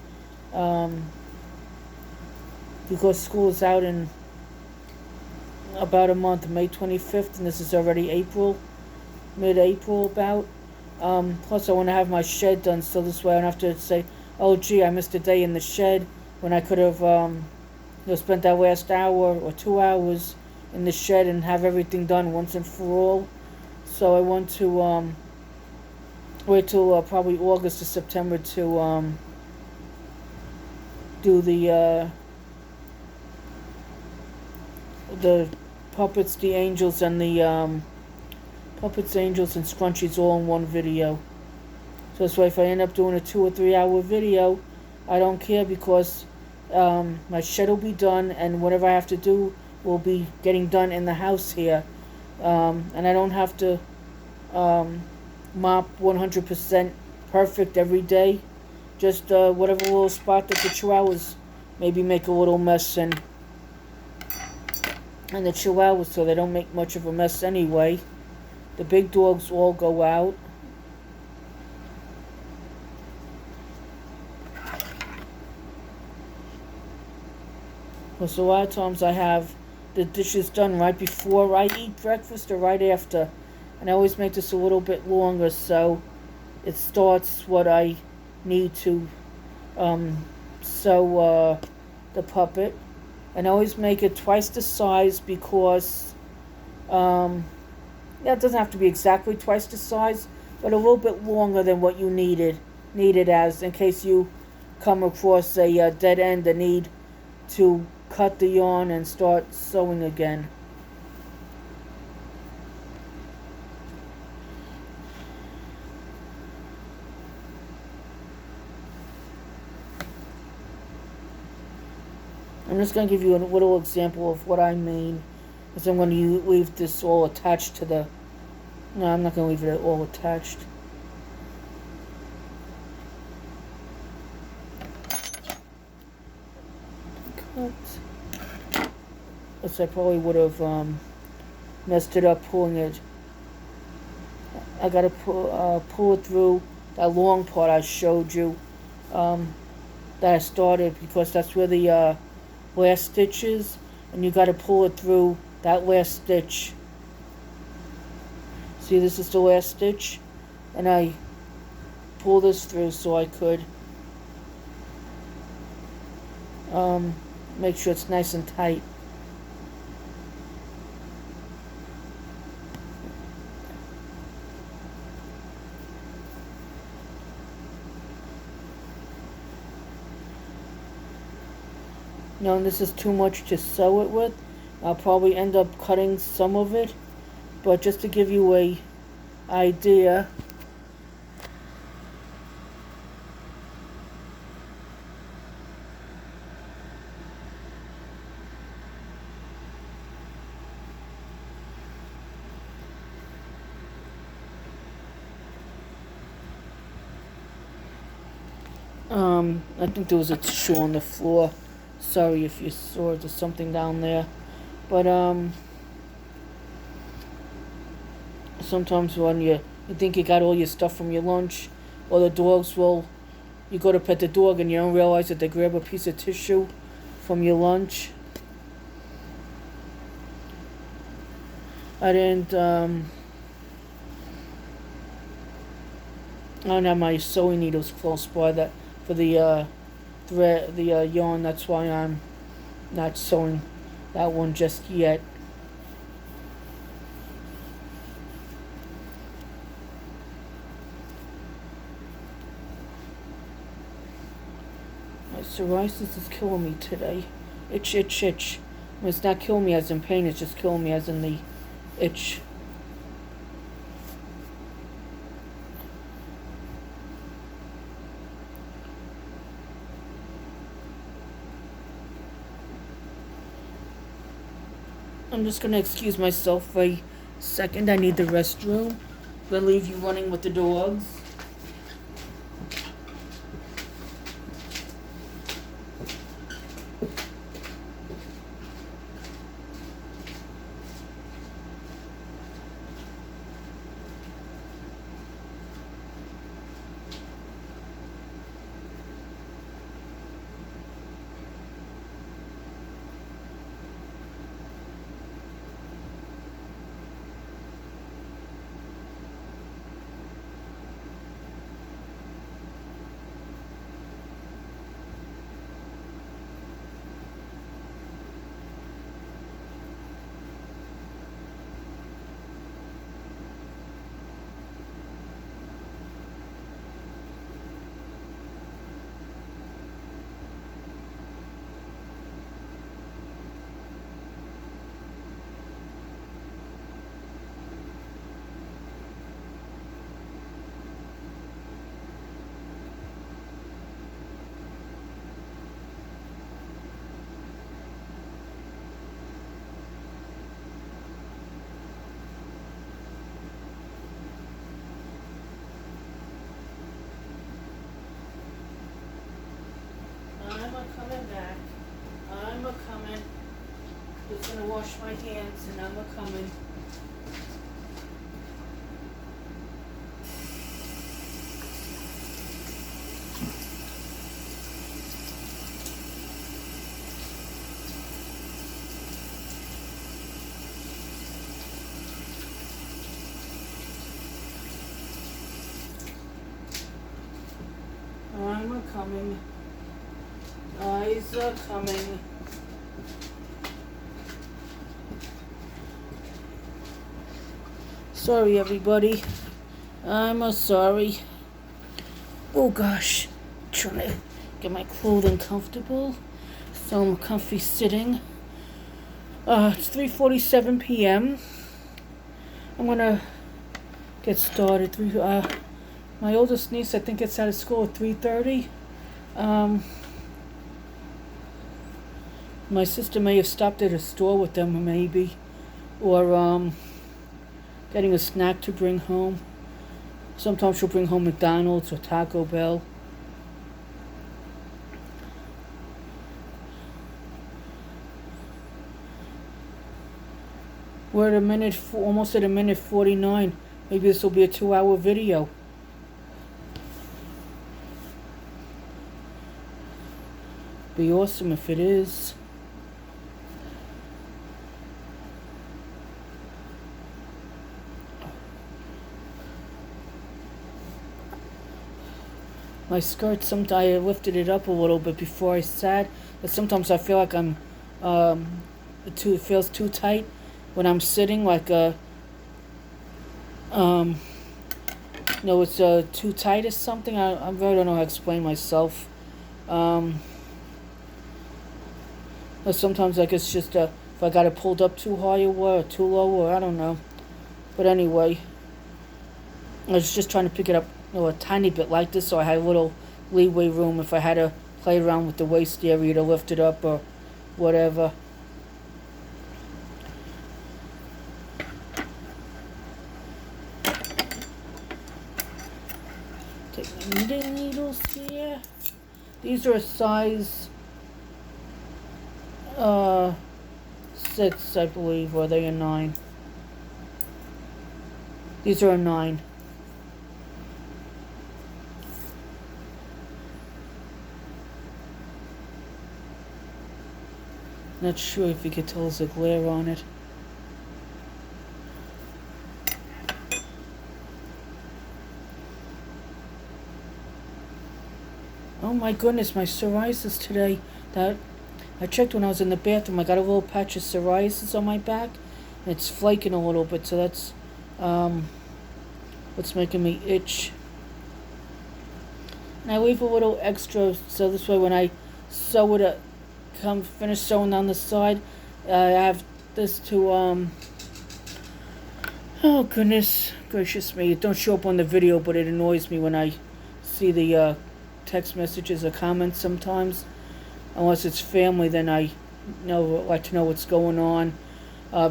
because school is out in about a month, May 25th, and this is already April, mid-April about. Plus I want to have my shed done, so this way I don't have to say, oh gee, I missed a day in the shed, when I could have spent that last hour or 2 hours in the shed and have everything done once and for all. So I want to wait till probably August or September to do the puppets, the angels, and the puppets, angels, and scrunchies all in one video. So this way, if I end up doing a 2 or 3 hour video, I don't care, because my shed will be done, and whatever I have to do will be getting done in the house here. And I don't have to mop 100% perfect every day. Just whatever little spot that the chihuahuas maybe make a little mess in. And the chihuahuas, so they don't make much of a mess anyway. The big dogs all go out. Because a lot of times I have the dishes done right before I eat breakfast or right after. And I always make this a little bit longer, so it starts what I need to sew the puppet. And I always make it twice the size, because it doesn't have to be exactly twice the size, but a little bit longer than what you need it as, in case you come across a dead end and need to cut the yarn and start sewing again. I'm just going to give you a little example of what I mean, because I'm going to leave this all attached to the... No, I'm not going to leave it all attached. Cut. Yes, I probably would have messed it up pulling it. I got to pull it through that long part I showed you that I started, because that's where the last stitch is, and you got to pull it through that last stitch. See, this is the last stitch, and I pull this through so I could make sure it's nice and tight. Now, this is too much to sew it with. I'll probably end up cutting some of it, but just to give you a idea. I think there was a tissue on the floor. Sorry if you saw there's something down there. But sometimes when you think you got all your stuff from your lunch, or the dogs will, you go to pet the dog and you don't realize that they grab a piece of tissue from your lunch. I don't have my sewing needles close by that for the thread, the yarn. That's why I'm not sewing that one just yet. My psoriasis is killing me today. Itch, itch, itch. Well, it's not killing me as in pain, it's just killing me as in the itch. I'm just going to excuse myself for a second. I need the restroom. I'm going to leave you running with the dogs. I'm a-coming back. I'm a-coming. Just gonna wash my hands and I'm a-coming. I'm a-coming. Eyes are coming. Sorry, everybody. I'm sorry. Oh gosh, trying to get my clothing comfortable, so I'm comfy sitting. It's 3:47 p.m. I'm gonna get started. My oldest niece, I think, gets out of school at 3:30. My sister may have stopped at a store with them, maybe, or getting a snack to bring home. Sometimes she'll bring home McDonald's or Taco Bell. We're at almost at a minute 49. Maybe this will be a 2-hour video. Be awesome if it is. My skirt, sometimes I lifted it up a little bit before I sat, but sometimes I feel like it feels too tight when I'm sitting, like no, it's too tight or something. I really don't know how to explain myself. But sometimes like it's just if I got it pulled up too high or too low, or I don't know. But anyway, I was just trying to pick it up, a tiny bit like this, so I had a little leeway room if I had to play around with the waist area to lift it up or whatever. Take my knitting needles here. These are a size 6, I believe, or are they a 9? These are a 9. Not sure if you could tell there's a glare on it. Oh my goodness, my psoriasis today. That I checked when I was in the bathroom. I got a little patch of psoriasis on my back, and it's flaking a little bit. So that's what's making me itch. And I leave a little extra, so this way when I sew it, finish sewing down the side, I have this to oh goodness gracious me, it don't show up on the video, but it annoys me when I see the text messages or comments sometimes. Unless it's family, then I like to know what's going on,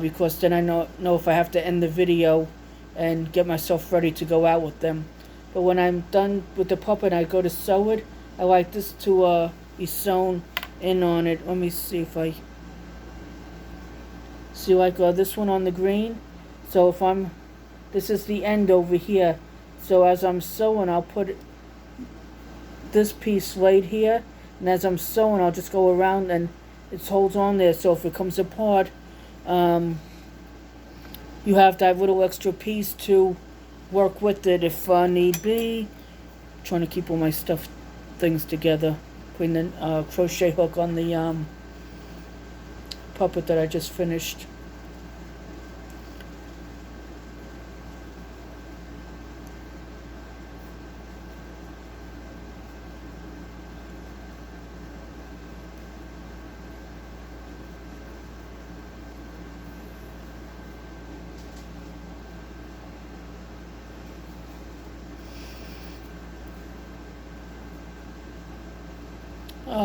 because then I know if I have to end the video and get myself ready to go out with them. But when I'm done with the puppet, I go to sew it. I like this to be sewn in on it. Let me see if I see, like this one on the green. So if this is the end over here. So as I'm sewing, I'll put this piece laid here, and as I'm sewing, I'll just go around and it holds on there. So if it comes apart, you have that little extra piece to work with it if need be. I'm trying to keep all my things together. Putting the crochet hook on the puppet that I just finished.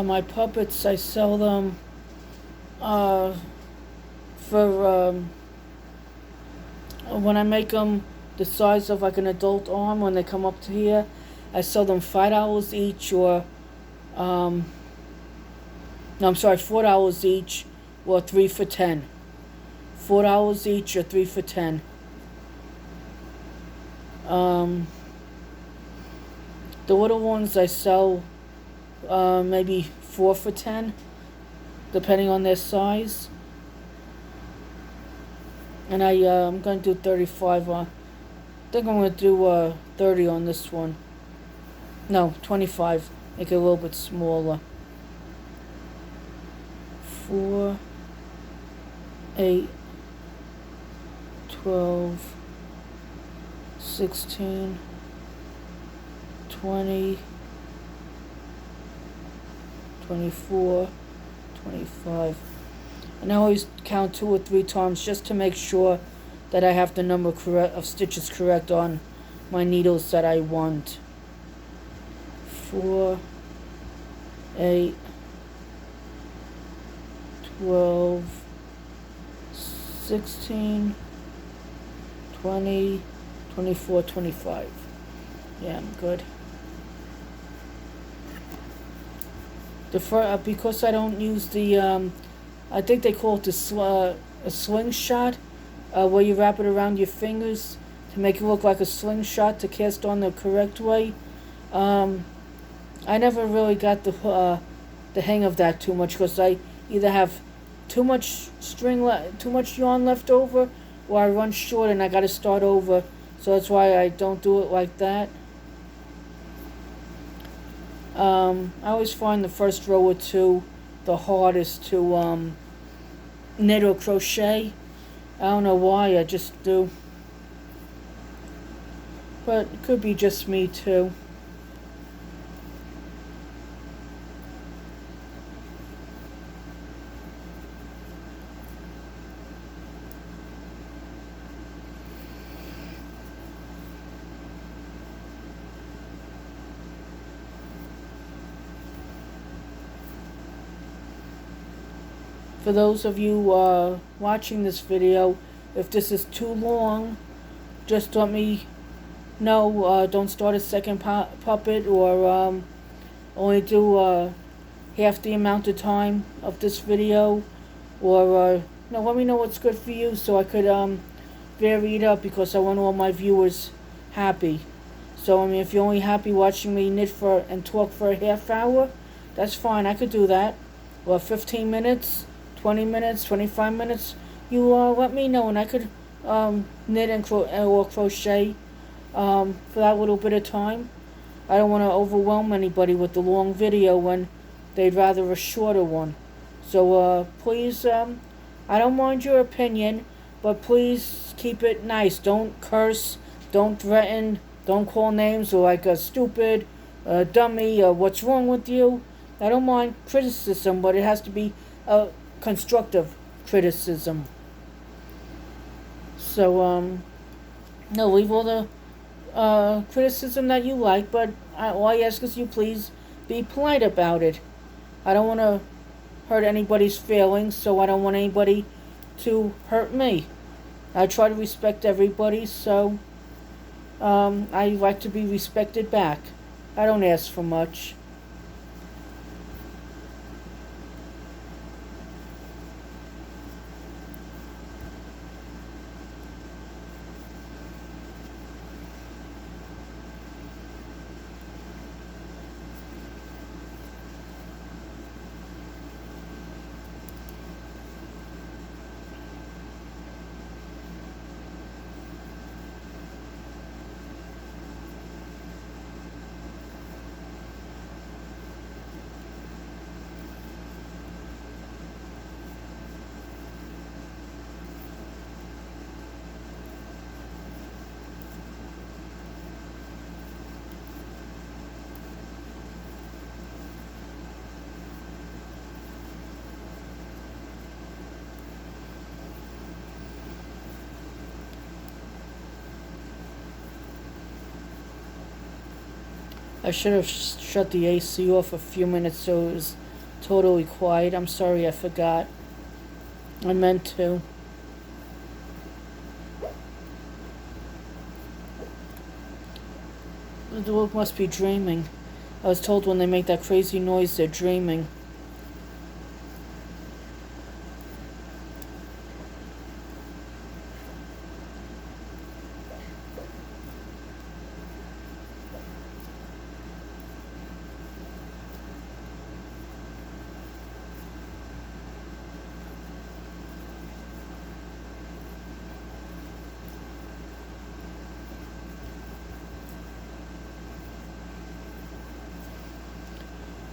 My puppets, I sell them for when I make them the size of like an adult arm. When they come up to here, I sell them $5 each, or no, I'm sorry, $4 each, or 3 for $10. $4 each or 3 for $10. The little ones I sell maybe 4 for $10, depending on their size. And I'm going to do 35 on. I think I'm going to do 30 on this one. No, 25. Make it a little bit smaller. 4, 8, 12, 16, 20, 24, 25. And I always count 2 or 3 times just to make sure that I have the number of stitches correct on my needles that I want. 4, 8, 12, 16, 20, 24, 25. Yeah, I'm good. Because I don't use the, I think they call it a slingshot, where you wrap it around your fingers to make it look like a slingshot to cast on the correct way. I never really got the hang of that too much, because I either have too much too much yarn left over, or I run short and I got to start over. So that's why I don't do it like that. I always find the first row or two the hardest to knit or crochet. I don't know why, I just do. But it could be just me too. For those of you watching this video, if this is too long, just let me know. Don't start a second puppet, or only do half the amount of time of this video, or no, let me know what's good for you so I could vary it up, because I want all my viewers happy. So I mean, if you're only happy watching me knit and talk for a half hour, that's fine. I could do that. Or 15 minutes. 20 minutes, 25 minutes, you let me know, and I could knit and or crochet for that little bit of time. I don't want to overwhelm anybody with the long video when they'd rather a shorter one. So please, I don't mind your opinion, but please keep it nice. Don't curse, don't threaten, don't call names or like a stupid, dummy, what's wrong with you. I don't mind criticism, but it has to be constructive criticism. So, no, leave all the criticism that you like, but all I ask is you please be polite about it. I don't want to hurt anybody's feelings, so I don't want anybody to hurt me. I try to respect everybody, so I like to be respected back. I don't ask for much. I should have shut the AC off a few minutes so it was totally quiet. I'm sorry, I forgot. I meant to. The dog must be dreaming. I was told when they make that crazy noise, they're dreaming.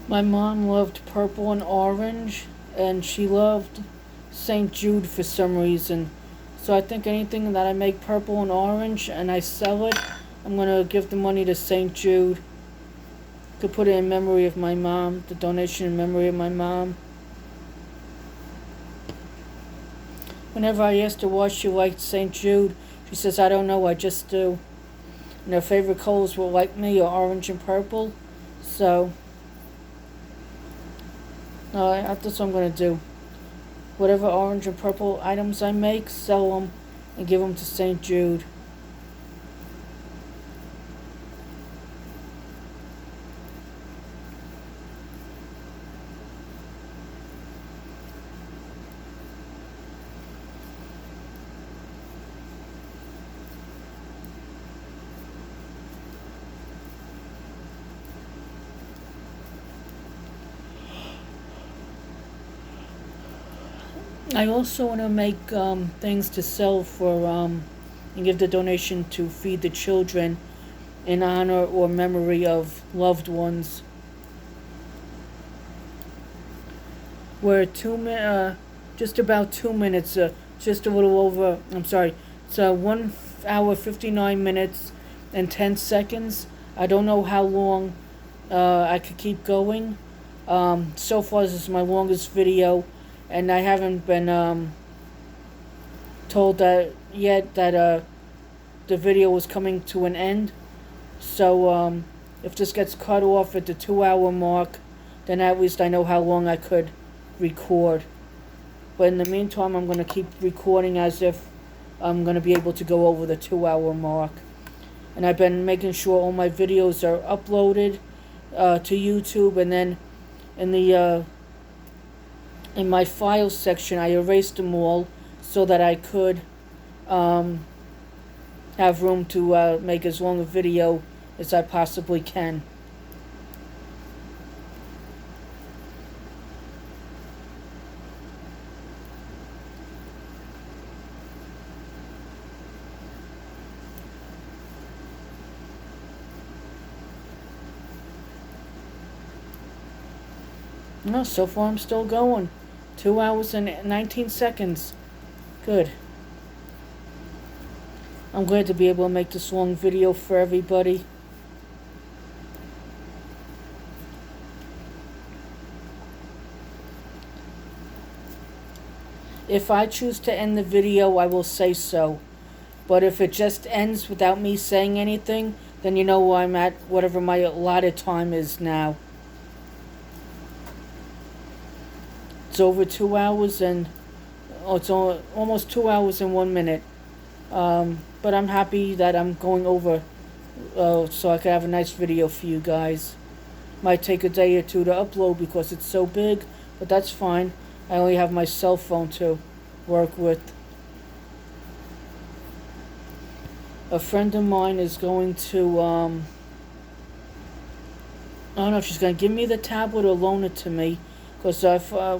My mom loved purple and orange, and she loved St. Jude for some reason. So I think anything that I make purple and orange and I sell it, I'm going to give the money to St. Jude. To put it in memory of my mom, the donation in memory of my mom. Whenever I asked her why she liked St. Jude, she says, I don't know, I just do. And her favorite colors were like me, or orange and purple. So that's what I'm going to do. whatever orange and purple items I make, sell them and give them to St. Jude. I also want to make things to sell for and give the donation to Feed the Children in honor or memory of loved ones. We're just about 2 minutes, just a little over. I'm sorry. It's 1 hour 59 minutes and 10 seconds. I don't know how long I could keep going. So far, this is my longest video, and I haven't been told that yet that the video was coming to an end. So if this gets cut off at the 2 hour mark, then at least I know how long I could record. But in the meantime, I'm going to keep recording as if I'm going to be able to go over the 2 hour mark. And I've been making sure all my videos are uploaded to YouTube, and then in my files section I erased them all so that I could have room to make as long a video as I possibly can. No, so far I'm still going. 2 hours and 19 seconds. Good. I'm glad to be able to make this long video for everybody. If I choose to end the video, I will say so. But if it just ends without me saying anything, then you know I'm at whatever my allotted time is now. It's over 2 hours and it's almost 2 hours and 1 minute. But I'm happy that I'm going over so I can have a nice video for you guys. Might take a day or two to upload because it's so big, but that's fine. I only have my cell phone to work with. A friend of mine is going to I don't know if she's going to give me the tablet or loan it to me. Because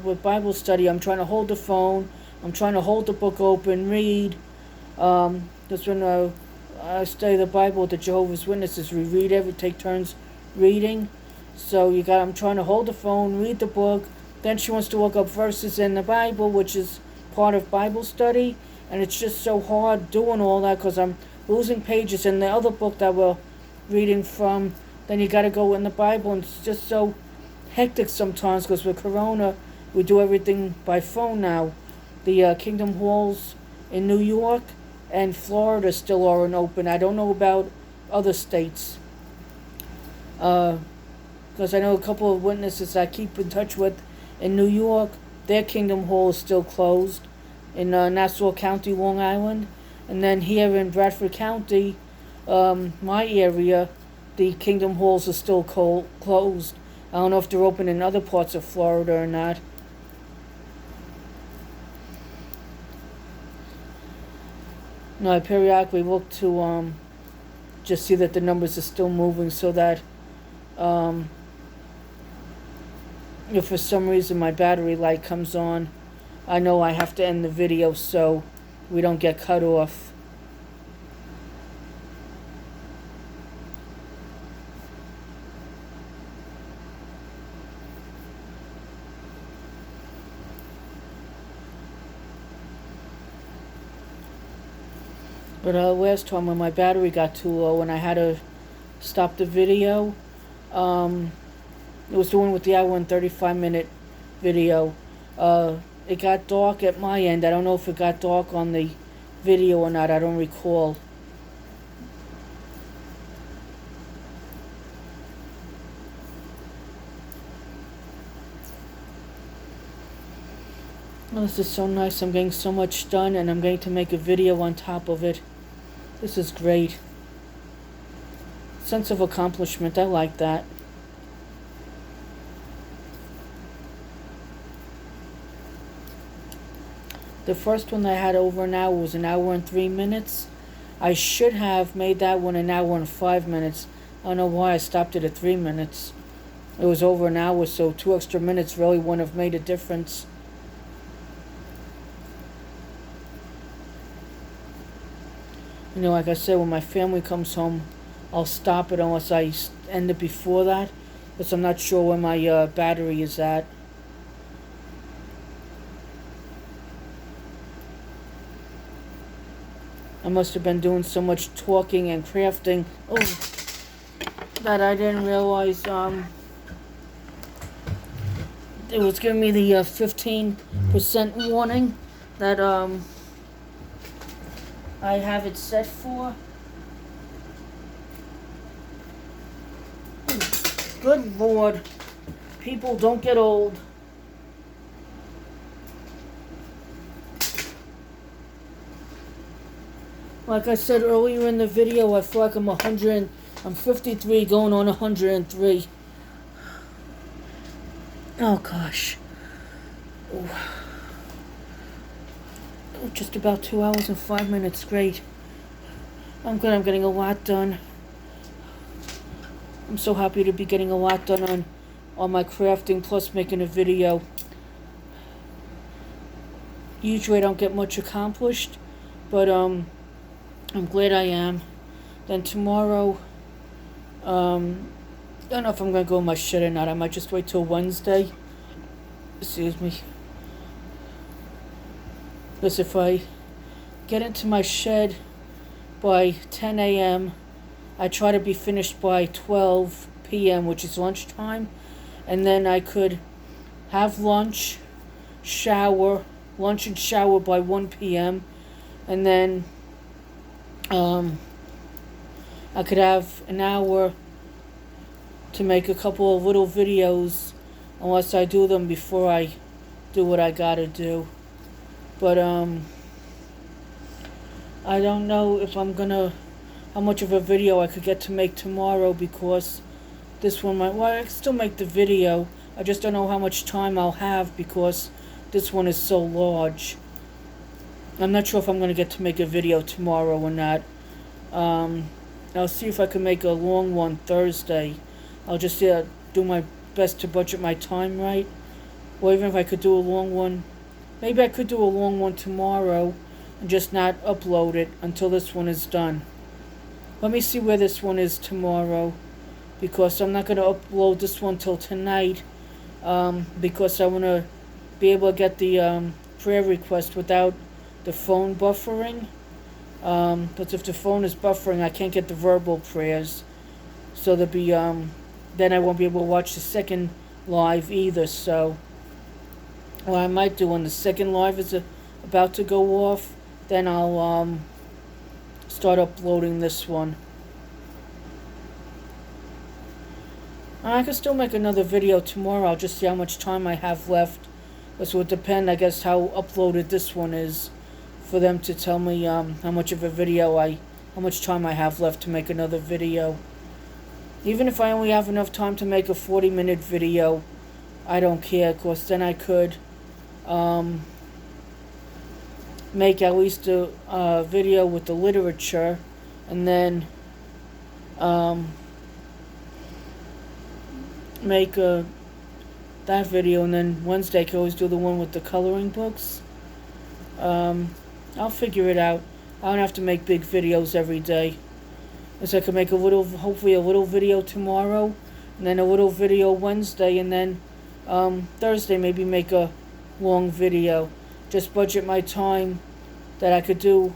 with Bible study, I'm trying to hold the phone, I'm trying to hold the book open, read. Because when I study the Bible with the Jehovah's Witnesses, we take turns reading. So I'm trying to hold the phone, read the book. Then she wants to look up verses in the Bible, which is part of Bible study. And it's just so hard doing all that because I'm losing pages in the other book that we're reading from. Then you got to go in the Bible, and it's just so hectic sometimes because with Corona, we do everything by phone now. The Kingdom Halls in New York and Florida still aren't open. I don't know about other states. Because I know a couple of witnesses I keep in touch with in New York, their Kingdom Hall is still closed in Nassau County, Long Island. And then here in Bradford County, my area, the Kingdom Halls are still closed. I don't know if they're open in other parts of Florida or not. No, I periodically look to just see that the numbers are still moving so that if for some reason my battery light comes on, I know I have to end the video so we don't get cut off. But last time when my battery got too low and I had to stop the video, it was doing with the hour and 35-minute video. It got dark at my end. I don't know if it got dark on the video or not. I don't recall. Oh, this is so nice. I'm getting so much done, and I'm going to make a video on top of it. This is great. Sense of accomplishment. I like that. The first one I had over an hour was an hour and 3 minutes. I should have made that one an hour and 5 minutes. I don't know why I stopped it at 3 minutes. It was over an hour, so 2 extra minutes really wouldn't have made a difference. You know, like I said, when my family comes home, I'll stop it unless I end it before that, because I'm not sure where my battery is at. I must have been doing so much talking and crafting that I didn't realize it was giving me the 15% warning that I have it set for. Good Lord. People don't get old. Like I said earlier in the video, I feel like I'm 53 going on 103. Oh gosh. Ooh. Just about 2 hours and 5 minutes, great. I'm glad I'm getting a lot done. I'm so happy to be getting a lot done on my crafting plus making a video. Usually I don't get much accomplished, but I'm glad I am. Then tomorrow, I don't know if I'm going to go in my shed or not. I might just wait till Wednesday. Excuse me. Because if I get into my shed by 10 a.m., I try to be finished by 12 p.m., which is lunchtime. And then I could have lunch, lunch and shower by 1 p.m. And then I could have an hour to make a couple of little videos, unless I do them before I do what I gotta do. But I don't know if how much of a video I could get to make tomorrow, because this one I can still make the video. I just don't know how much time I'll have, because this one is so large. I'm not sure if I'm going to get to make a video tomorrow or not. I'll see if I can make a long one Thursday. I'll just do my best to budget my time right. Or even if I could do a long one, maybe I could do a long one tomorrow and just not upload it until this one is done. Let me see where this one is tomorrow, because I'm not going to upload this one till tonight, because I want to be able to get the prayer request without the phone buffering. Because if the phone is buffering, I can't get the verbal prayers. So there'll be then I won't be able to watch the second live either. So what I might do when the second live is about to go off, then I'll start uploading this one. I can still make another video tomorrow. I'll just see how much time I have left. This would depend, I guess, how uploaded this one is, for them to tell me how much of a video how much time I have left to make another video. Even if I only have enough time to make a 40-minute video, I don't care, because then I could make at least a video with the literature, and then make that video, and then Wednesday I can always do the one with the coloring books. I'll figure it out. I don't have to make big videos every day. So I can make hopefully a little video tomorrow, and then a little video Wednesday, and then Thursday maybe make a long video. Just budget my time that I could do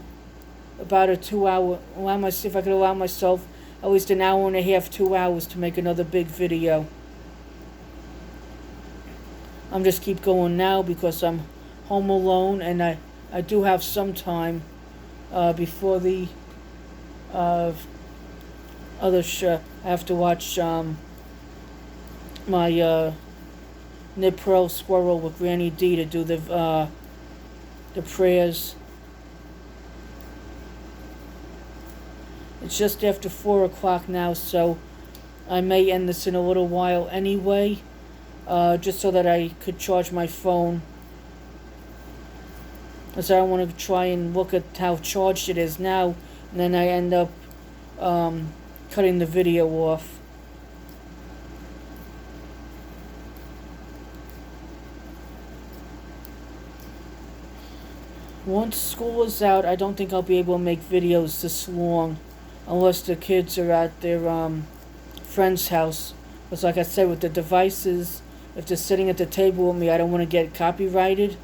about a 2 hour, see if I could allow myself at least an hour and a half, 2 hours to make another big video. I'm just keep going now because I'm home alone, and I do have some time before the other show. I have to watch my Knit Pearl Squirrel with Granny D to do the the prayers. It's just after 4 o'clock now, so I may end this in a little while anyway, just so that I could charge my phone. As I don't want to try and look at how charged it is now, and then I end up cutting the video off. Once school is out, I don't think I'll be able to make videos this long, unless the kids are at their friend's house. Because like I said, with the devices, if they're sitting at the table with me, I don't want to get copyrighted,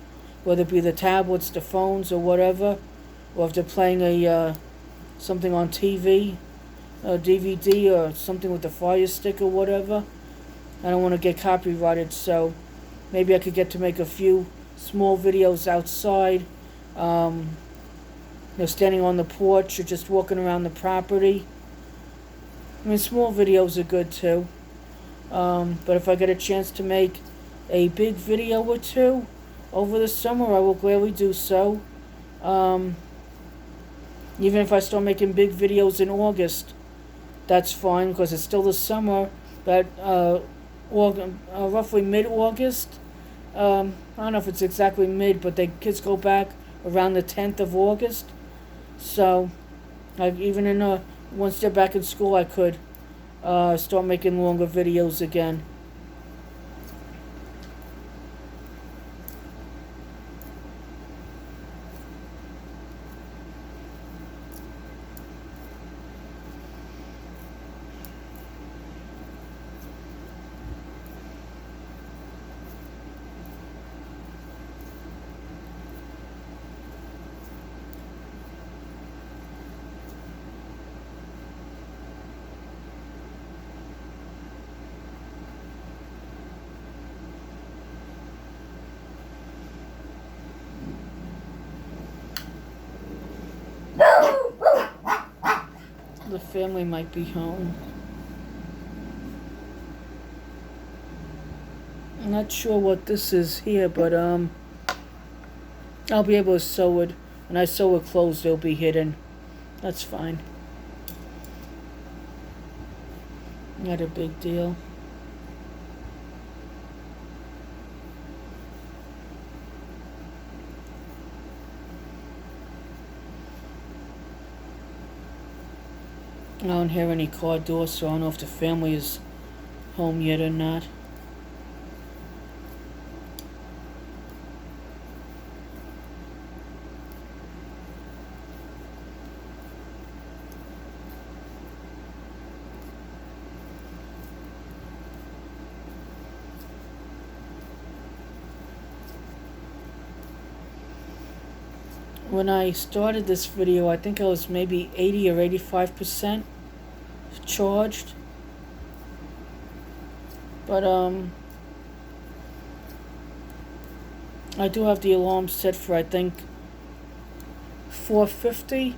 whether it be the tablets, the phones, or whatever, or if they're playing a something on TV, a DVD, or something with the Fire Stick or whatever. I don't want to get copyrighted, so maybe I could get to make a few small videos outside, standing on the porch or just walking around the property. I mean, small videos are good too. But if I get a chance to make a big video or two over the summer, I will gladly do so. Even if I start making big videos in August, that's fine, because it's still the summer. But roughly mid-August, I don't know if it's exactly mid, but the kids go back around the 10th of August. So, once they're back in school, I could start making longer videos again. The family might be home. I'm not sure what this is here, but I'll be able to sew it. When I sew it closed, it'll be hidden. That's fine. Not a big deal. I don't hear any car doors, so I don't know if the family is home yet or not. When I started this video, I think I was maybe 80 or 85% charged. But I do have the alarm set for, I think, 450,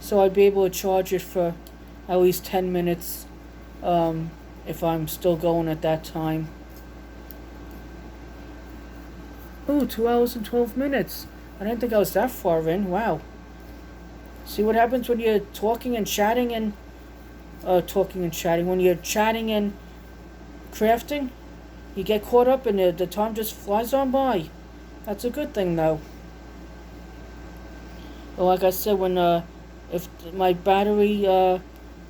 so I'd be able to charge it for at least 10 minutes if I'm still going at that time. Ooh, 2 hours and 12 minutes. I didn't think I was that far in. Wow. See what happens when you're talking and chatting and when you're chatting and crafting? You get caught up in it. The time just flies on by. That's a good thing, though. But like I said, when if my battery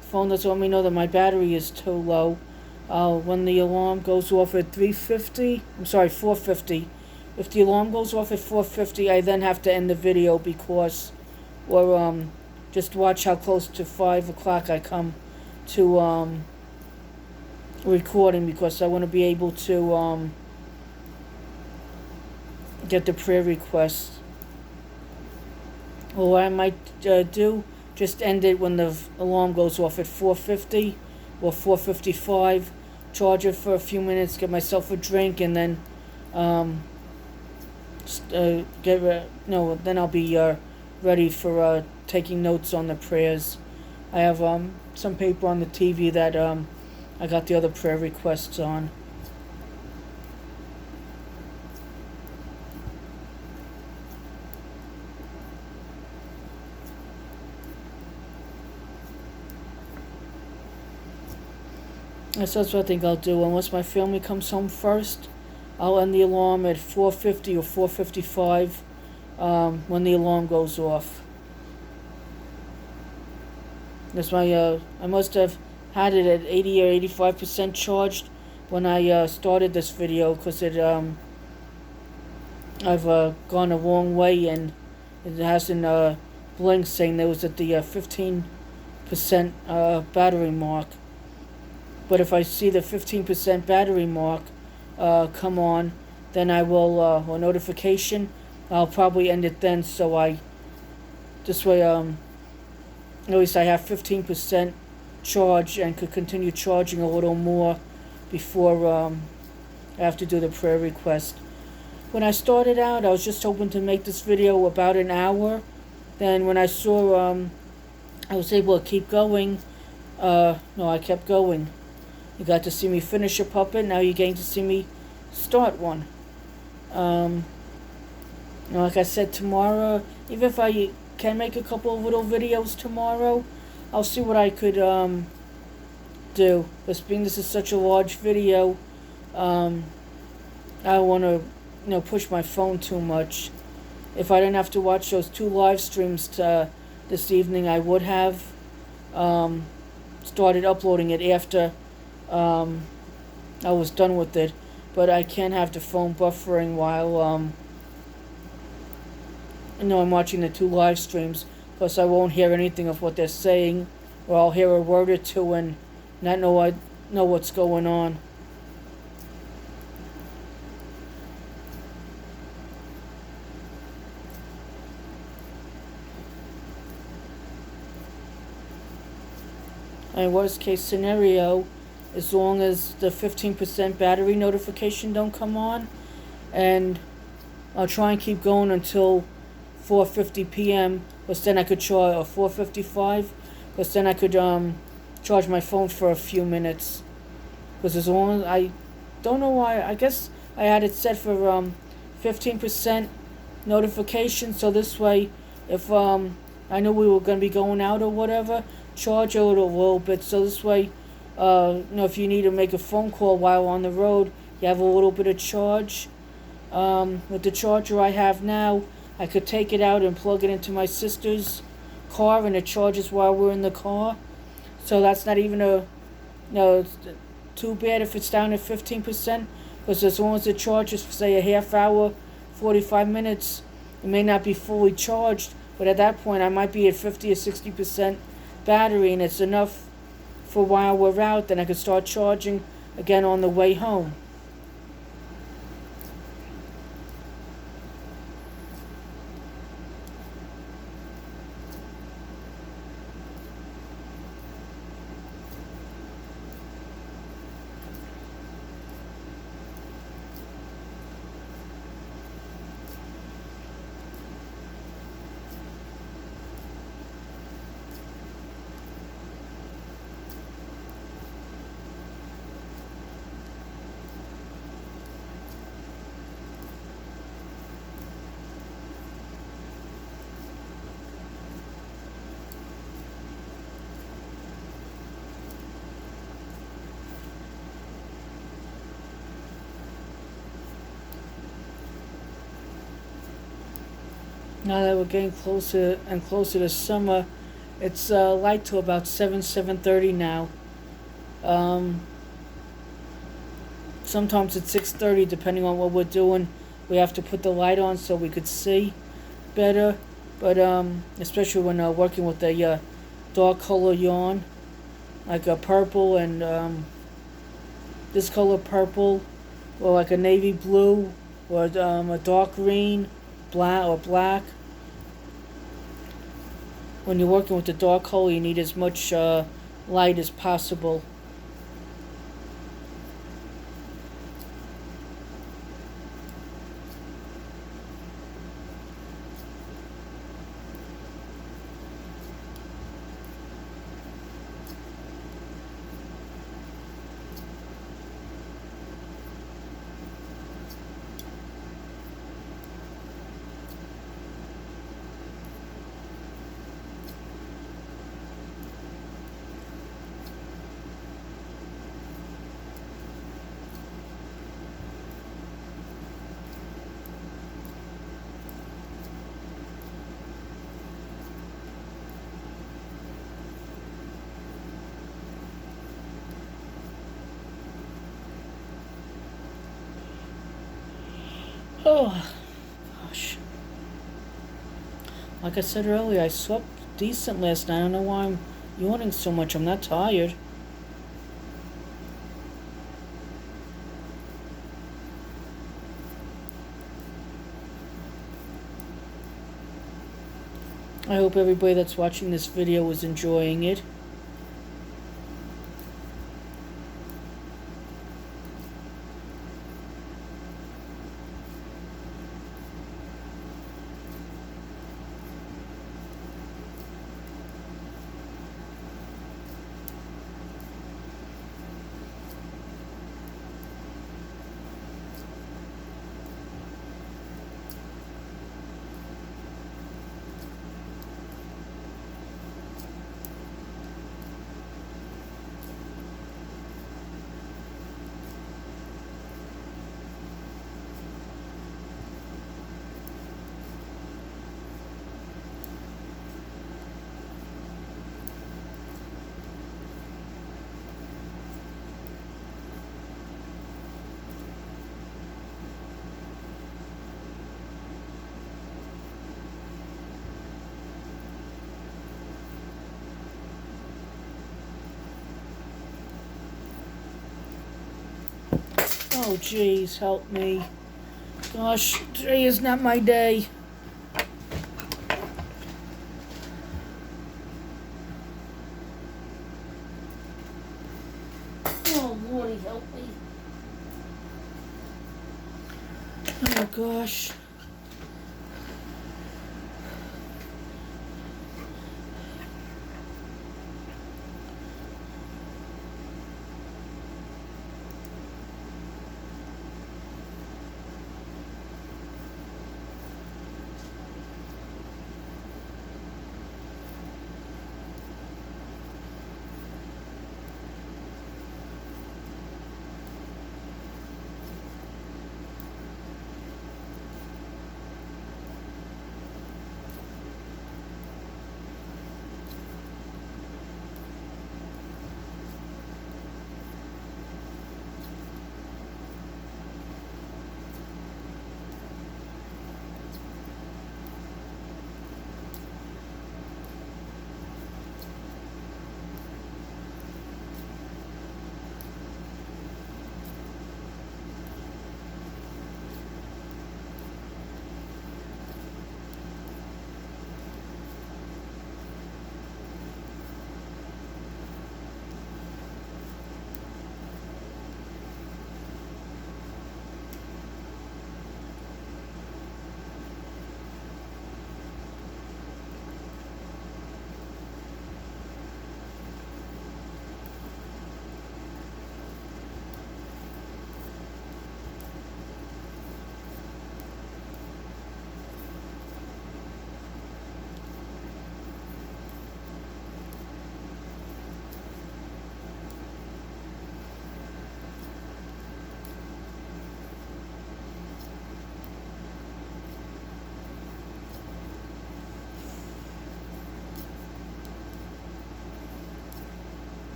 phone doesn't let me know that my battery is too low, when the alarm goes off at 450. If the alarm goes off at 4:50, I then have to end the video just watch how close to 5 o'clock I come to recording, because I want to be able to get the prayer requests. Or what I might do, just end it when the alarm goes off at 4:50 or 4:55, charge it for a few minutes, get myself a drink, and then then I'll be ready for taking notes on the prayers. I have some paper on the TV that I got the other prayer requests on. That's what I think I'll do. Unless my family comes home first, I'll end the alarm at 4:50 or 4:55 when the alarm goes off. That's I must have had it at 80 or 85% charged when I started this video, because I've gone a long way and it hasn't blinked saying there was at the 15% battery mark. But if I see the 15% battery mark come on, then I will, or notification, I'll probably end it then, so this way, at least I have 15% charge and could continue charging a little more before I have to do the prayer request. When I started out, I was just hoping to make this video about an hour. Then when I saw I was able to keep going, no, I kept going. You got to see me finish a puppet, now you're getting to see me start one. Like I said, tomorrow, even if I can make a couple of little videos tomorrow, I'll see what I could do. But being this is such a large video, I don't want to push my phone too much. If I didn't have to watch those 2 live streams this evening, I would have started uploading it after I was done with it. But I can't have the phone buffering while I'm watching the 2 live streams, plus I won't hear anything of what they're saying, or I'll hear a word or two and not know what's going on. And worst case scenario, as long as the 15% battery notification don't come on, and I'll try and keep going until 4:50 p.m. Because then I could charge, or 4:55. Because then I could charge my phone for a few minutes. Because as long as I don't know why, I guess I had it set for 15% notification. So this way, if I knew we were going to be going out or whatever, charge it a little bit. So this way, if you need to make a phone call while on the road, you have a little bit of charge. With the charger I have now, I could take it out and plug it into my sister's car, and it charges while we're in the car. So that's not even too bad if it's down at 15%, because as long as it charges for, say, a half hour, 45 minutes, it may not be fully charged, but at that point I might be at 50 or 60% battery, and it's enough for while we're out. Then I could start charging again on the way home. Now that we're getting closer and closer to summer, it's light till about 7:30 now. Sometimes it's 6:30, depending on what we're doing. We have to put the light on so we could see better. But especially when working with a dark color yarn, like a purple and this color purple, or like a navy blue, or a dark green, black. When you're working with the dark color, you need as much light as possible. Oh, gosh. Like I said earlier, I slept decent last night. I don't know why I'm yawning so much. I'm not tired. I hope everybody that's watching this video is enjoying it. Oh, jeez, help me. Gosh, today is not my day. Oh, Lordy, help me. Oh, gosh.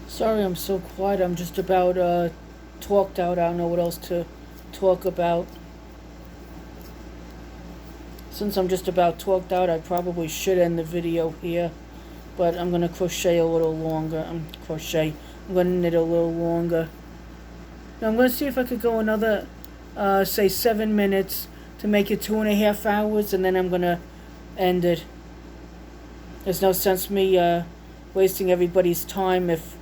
Sorry I'm so quiet. I'm just about talked out. I don't know what else to talk about. Since I'm just about talked out, I probably should end the video here. But I'm going to crochet a little longer. I'm going to knit a little longer. Now I'm going to see if I could go another, say 7 minutes to make it 2.5 hours. And then I'm going to end it. There's no sense me wasting everybody's time if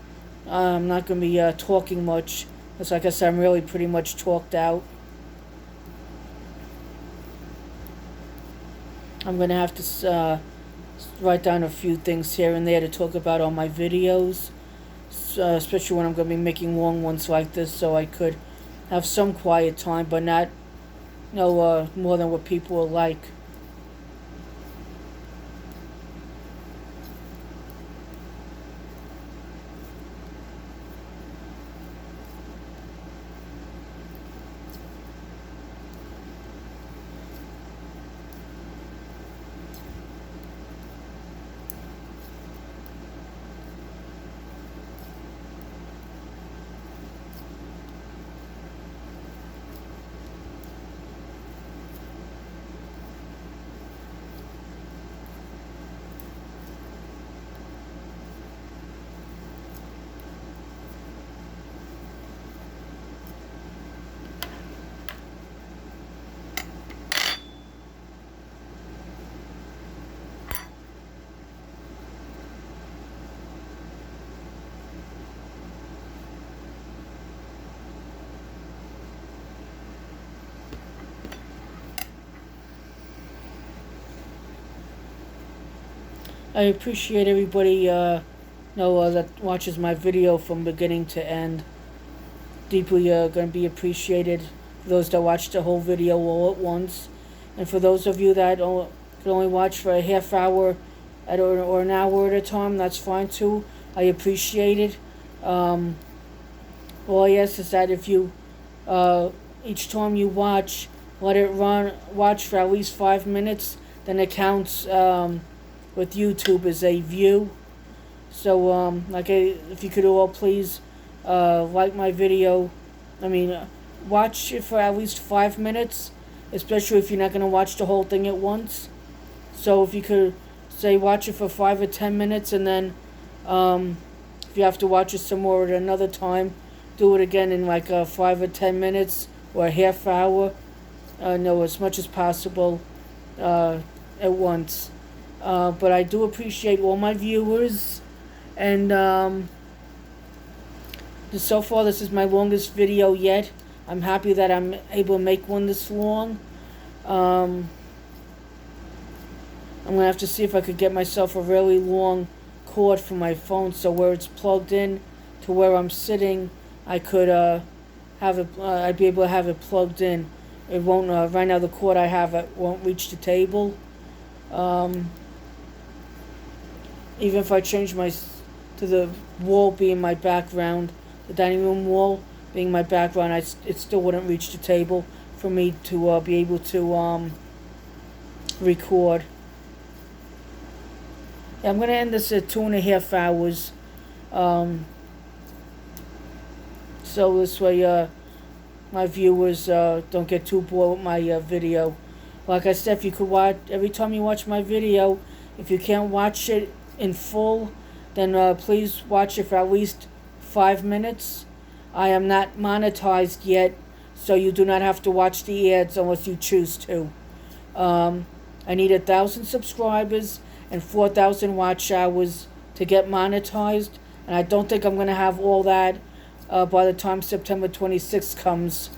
I'm not going to be talking much. It's like I said, I'm really pretty much talked out. I'm going to have to write down a few things here and there to talk about on my videos. Especially when I'm going to be making long ones like this, so I could have some quiet time, but not more than what people will like. I appreciate everybody that watches my video from beginning to end. Deeply going to be appreciated for those that watch the whole video all at once. And for those of you that can only watch for a half hour or an hour at a time, that's fine too. I appreciate it. All I ask is that if you, each time you watch, let it watch for at least 5 minutes, then it counts with YouTube as a view. So, if you could all please like my video. Watch it for at least 5 minutes, especially if you're not going to watch the whole thing at once. So if you could say watch it for 5 or 10 minutes, and then if you have to watch it some more at another time, do it again in 5 or 10 minutes or a half hour. No, as much as possible at once. But I do appreciate all my viewers, and so far this is my longest video yet. I'm happy that I'm able to make one this long. I'm going to have to see if I could get myself a really long cord for my phone, so where it's plugged in to where I'm sitting, I could have it. I'd be able to have it plugged in. It won't. Right now, the cord I have won't reach the table. Even if I change to the wall being my background, the dining room wall being my background, it still wouldn't reach the table for me to be able to record. Yeah, I'm going to end this at 2.5 hours. So this way my viewers don't get too bored with my video. Like I said, if you could watch, every time you watch my video, if you can't watch it in full, then please watch it for at least 5 minutes. I am not monetized yet, so you do not have to watch the ads unless you choose to. I need 1,000 subscribers and 4,000 watch hours to get monetized, and I don't think I'm going to have all that by the time September 26th comes,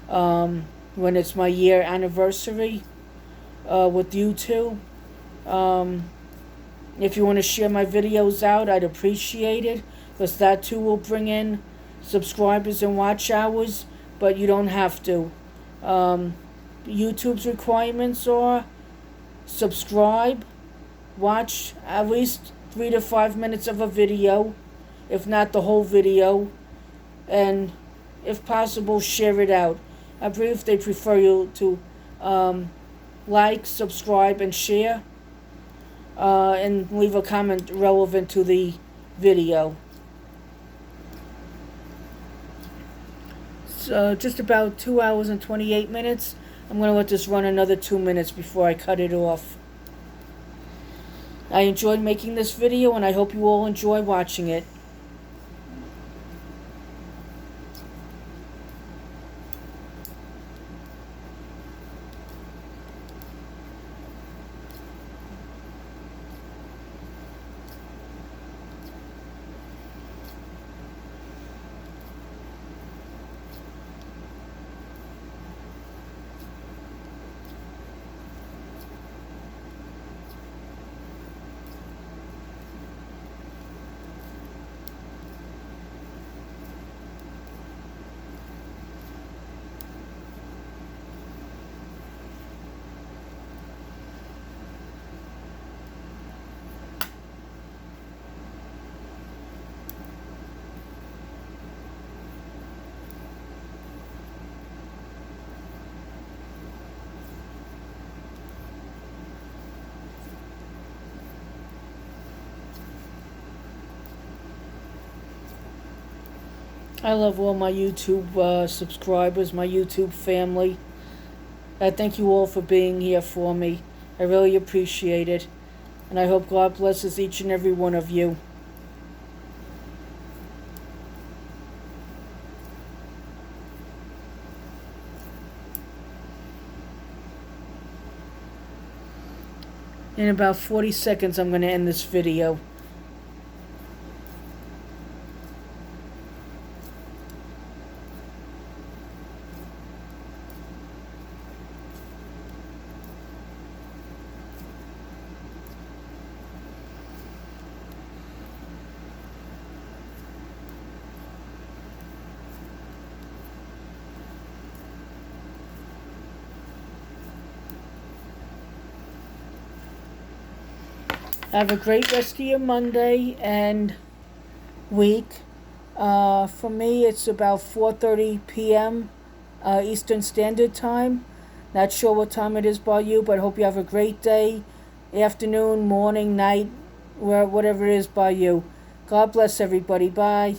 when it's my year anniversary with YouTube. If you want to share my videos out, I'd appreciate it, because that too will bring in subscribers and watch hours, but you don't have to. YouTube's requirements are subscribe, watch at least 3 to 5 minutes of a video, if not the whole video, and if possible, share it out. I believe they prefer you to like, subscribe, and share, and leave a comment relevant to the video. So just about 2 hours and 28 minutes. I'm going to let this run another 2 minutes before I cut it off. I enjoyed making this video, and I hope you all enjoy watching it. I love all my YouTube subscribers, my YouTube family. I thank you all for being here for me. I really appreciate it. And I hope God blesses each and every one of you. In about 40 seconds, I'm going to end this video. Have a great rest of your Monday and week. For me, it's about 4:30 p.m. Eastern Standard Time. Not sure what time it is by you, but hope you have a great day, afternoon, morning, night, whatever it is by you. God bless everybody. Bye.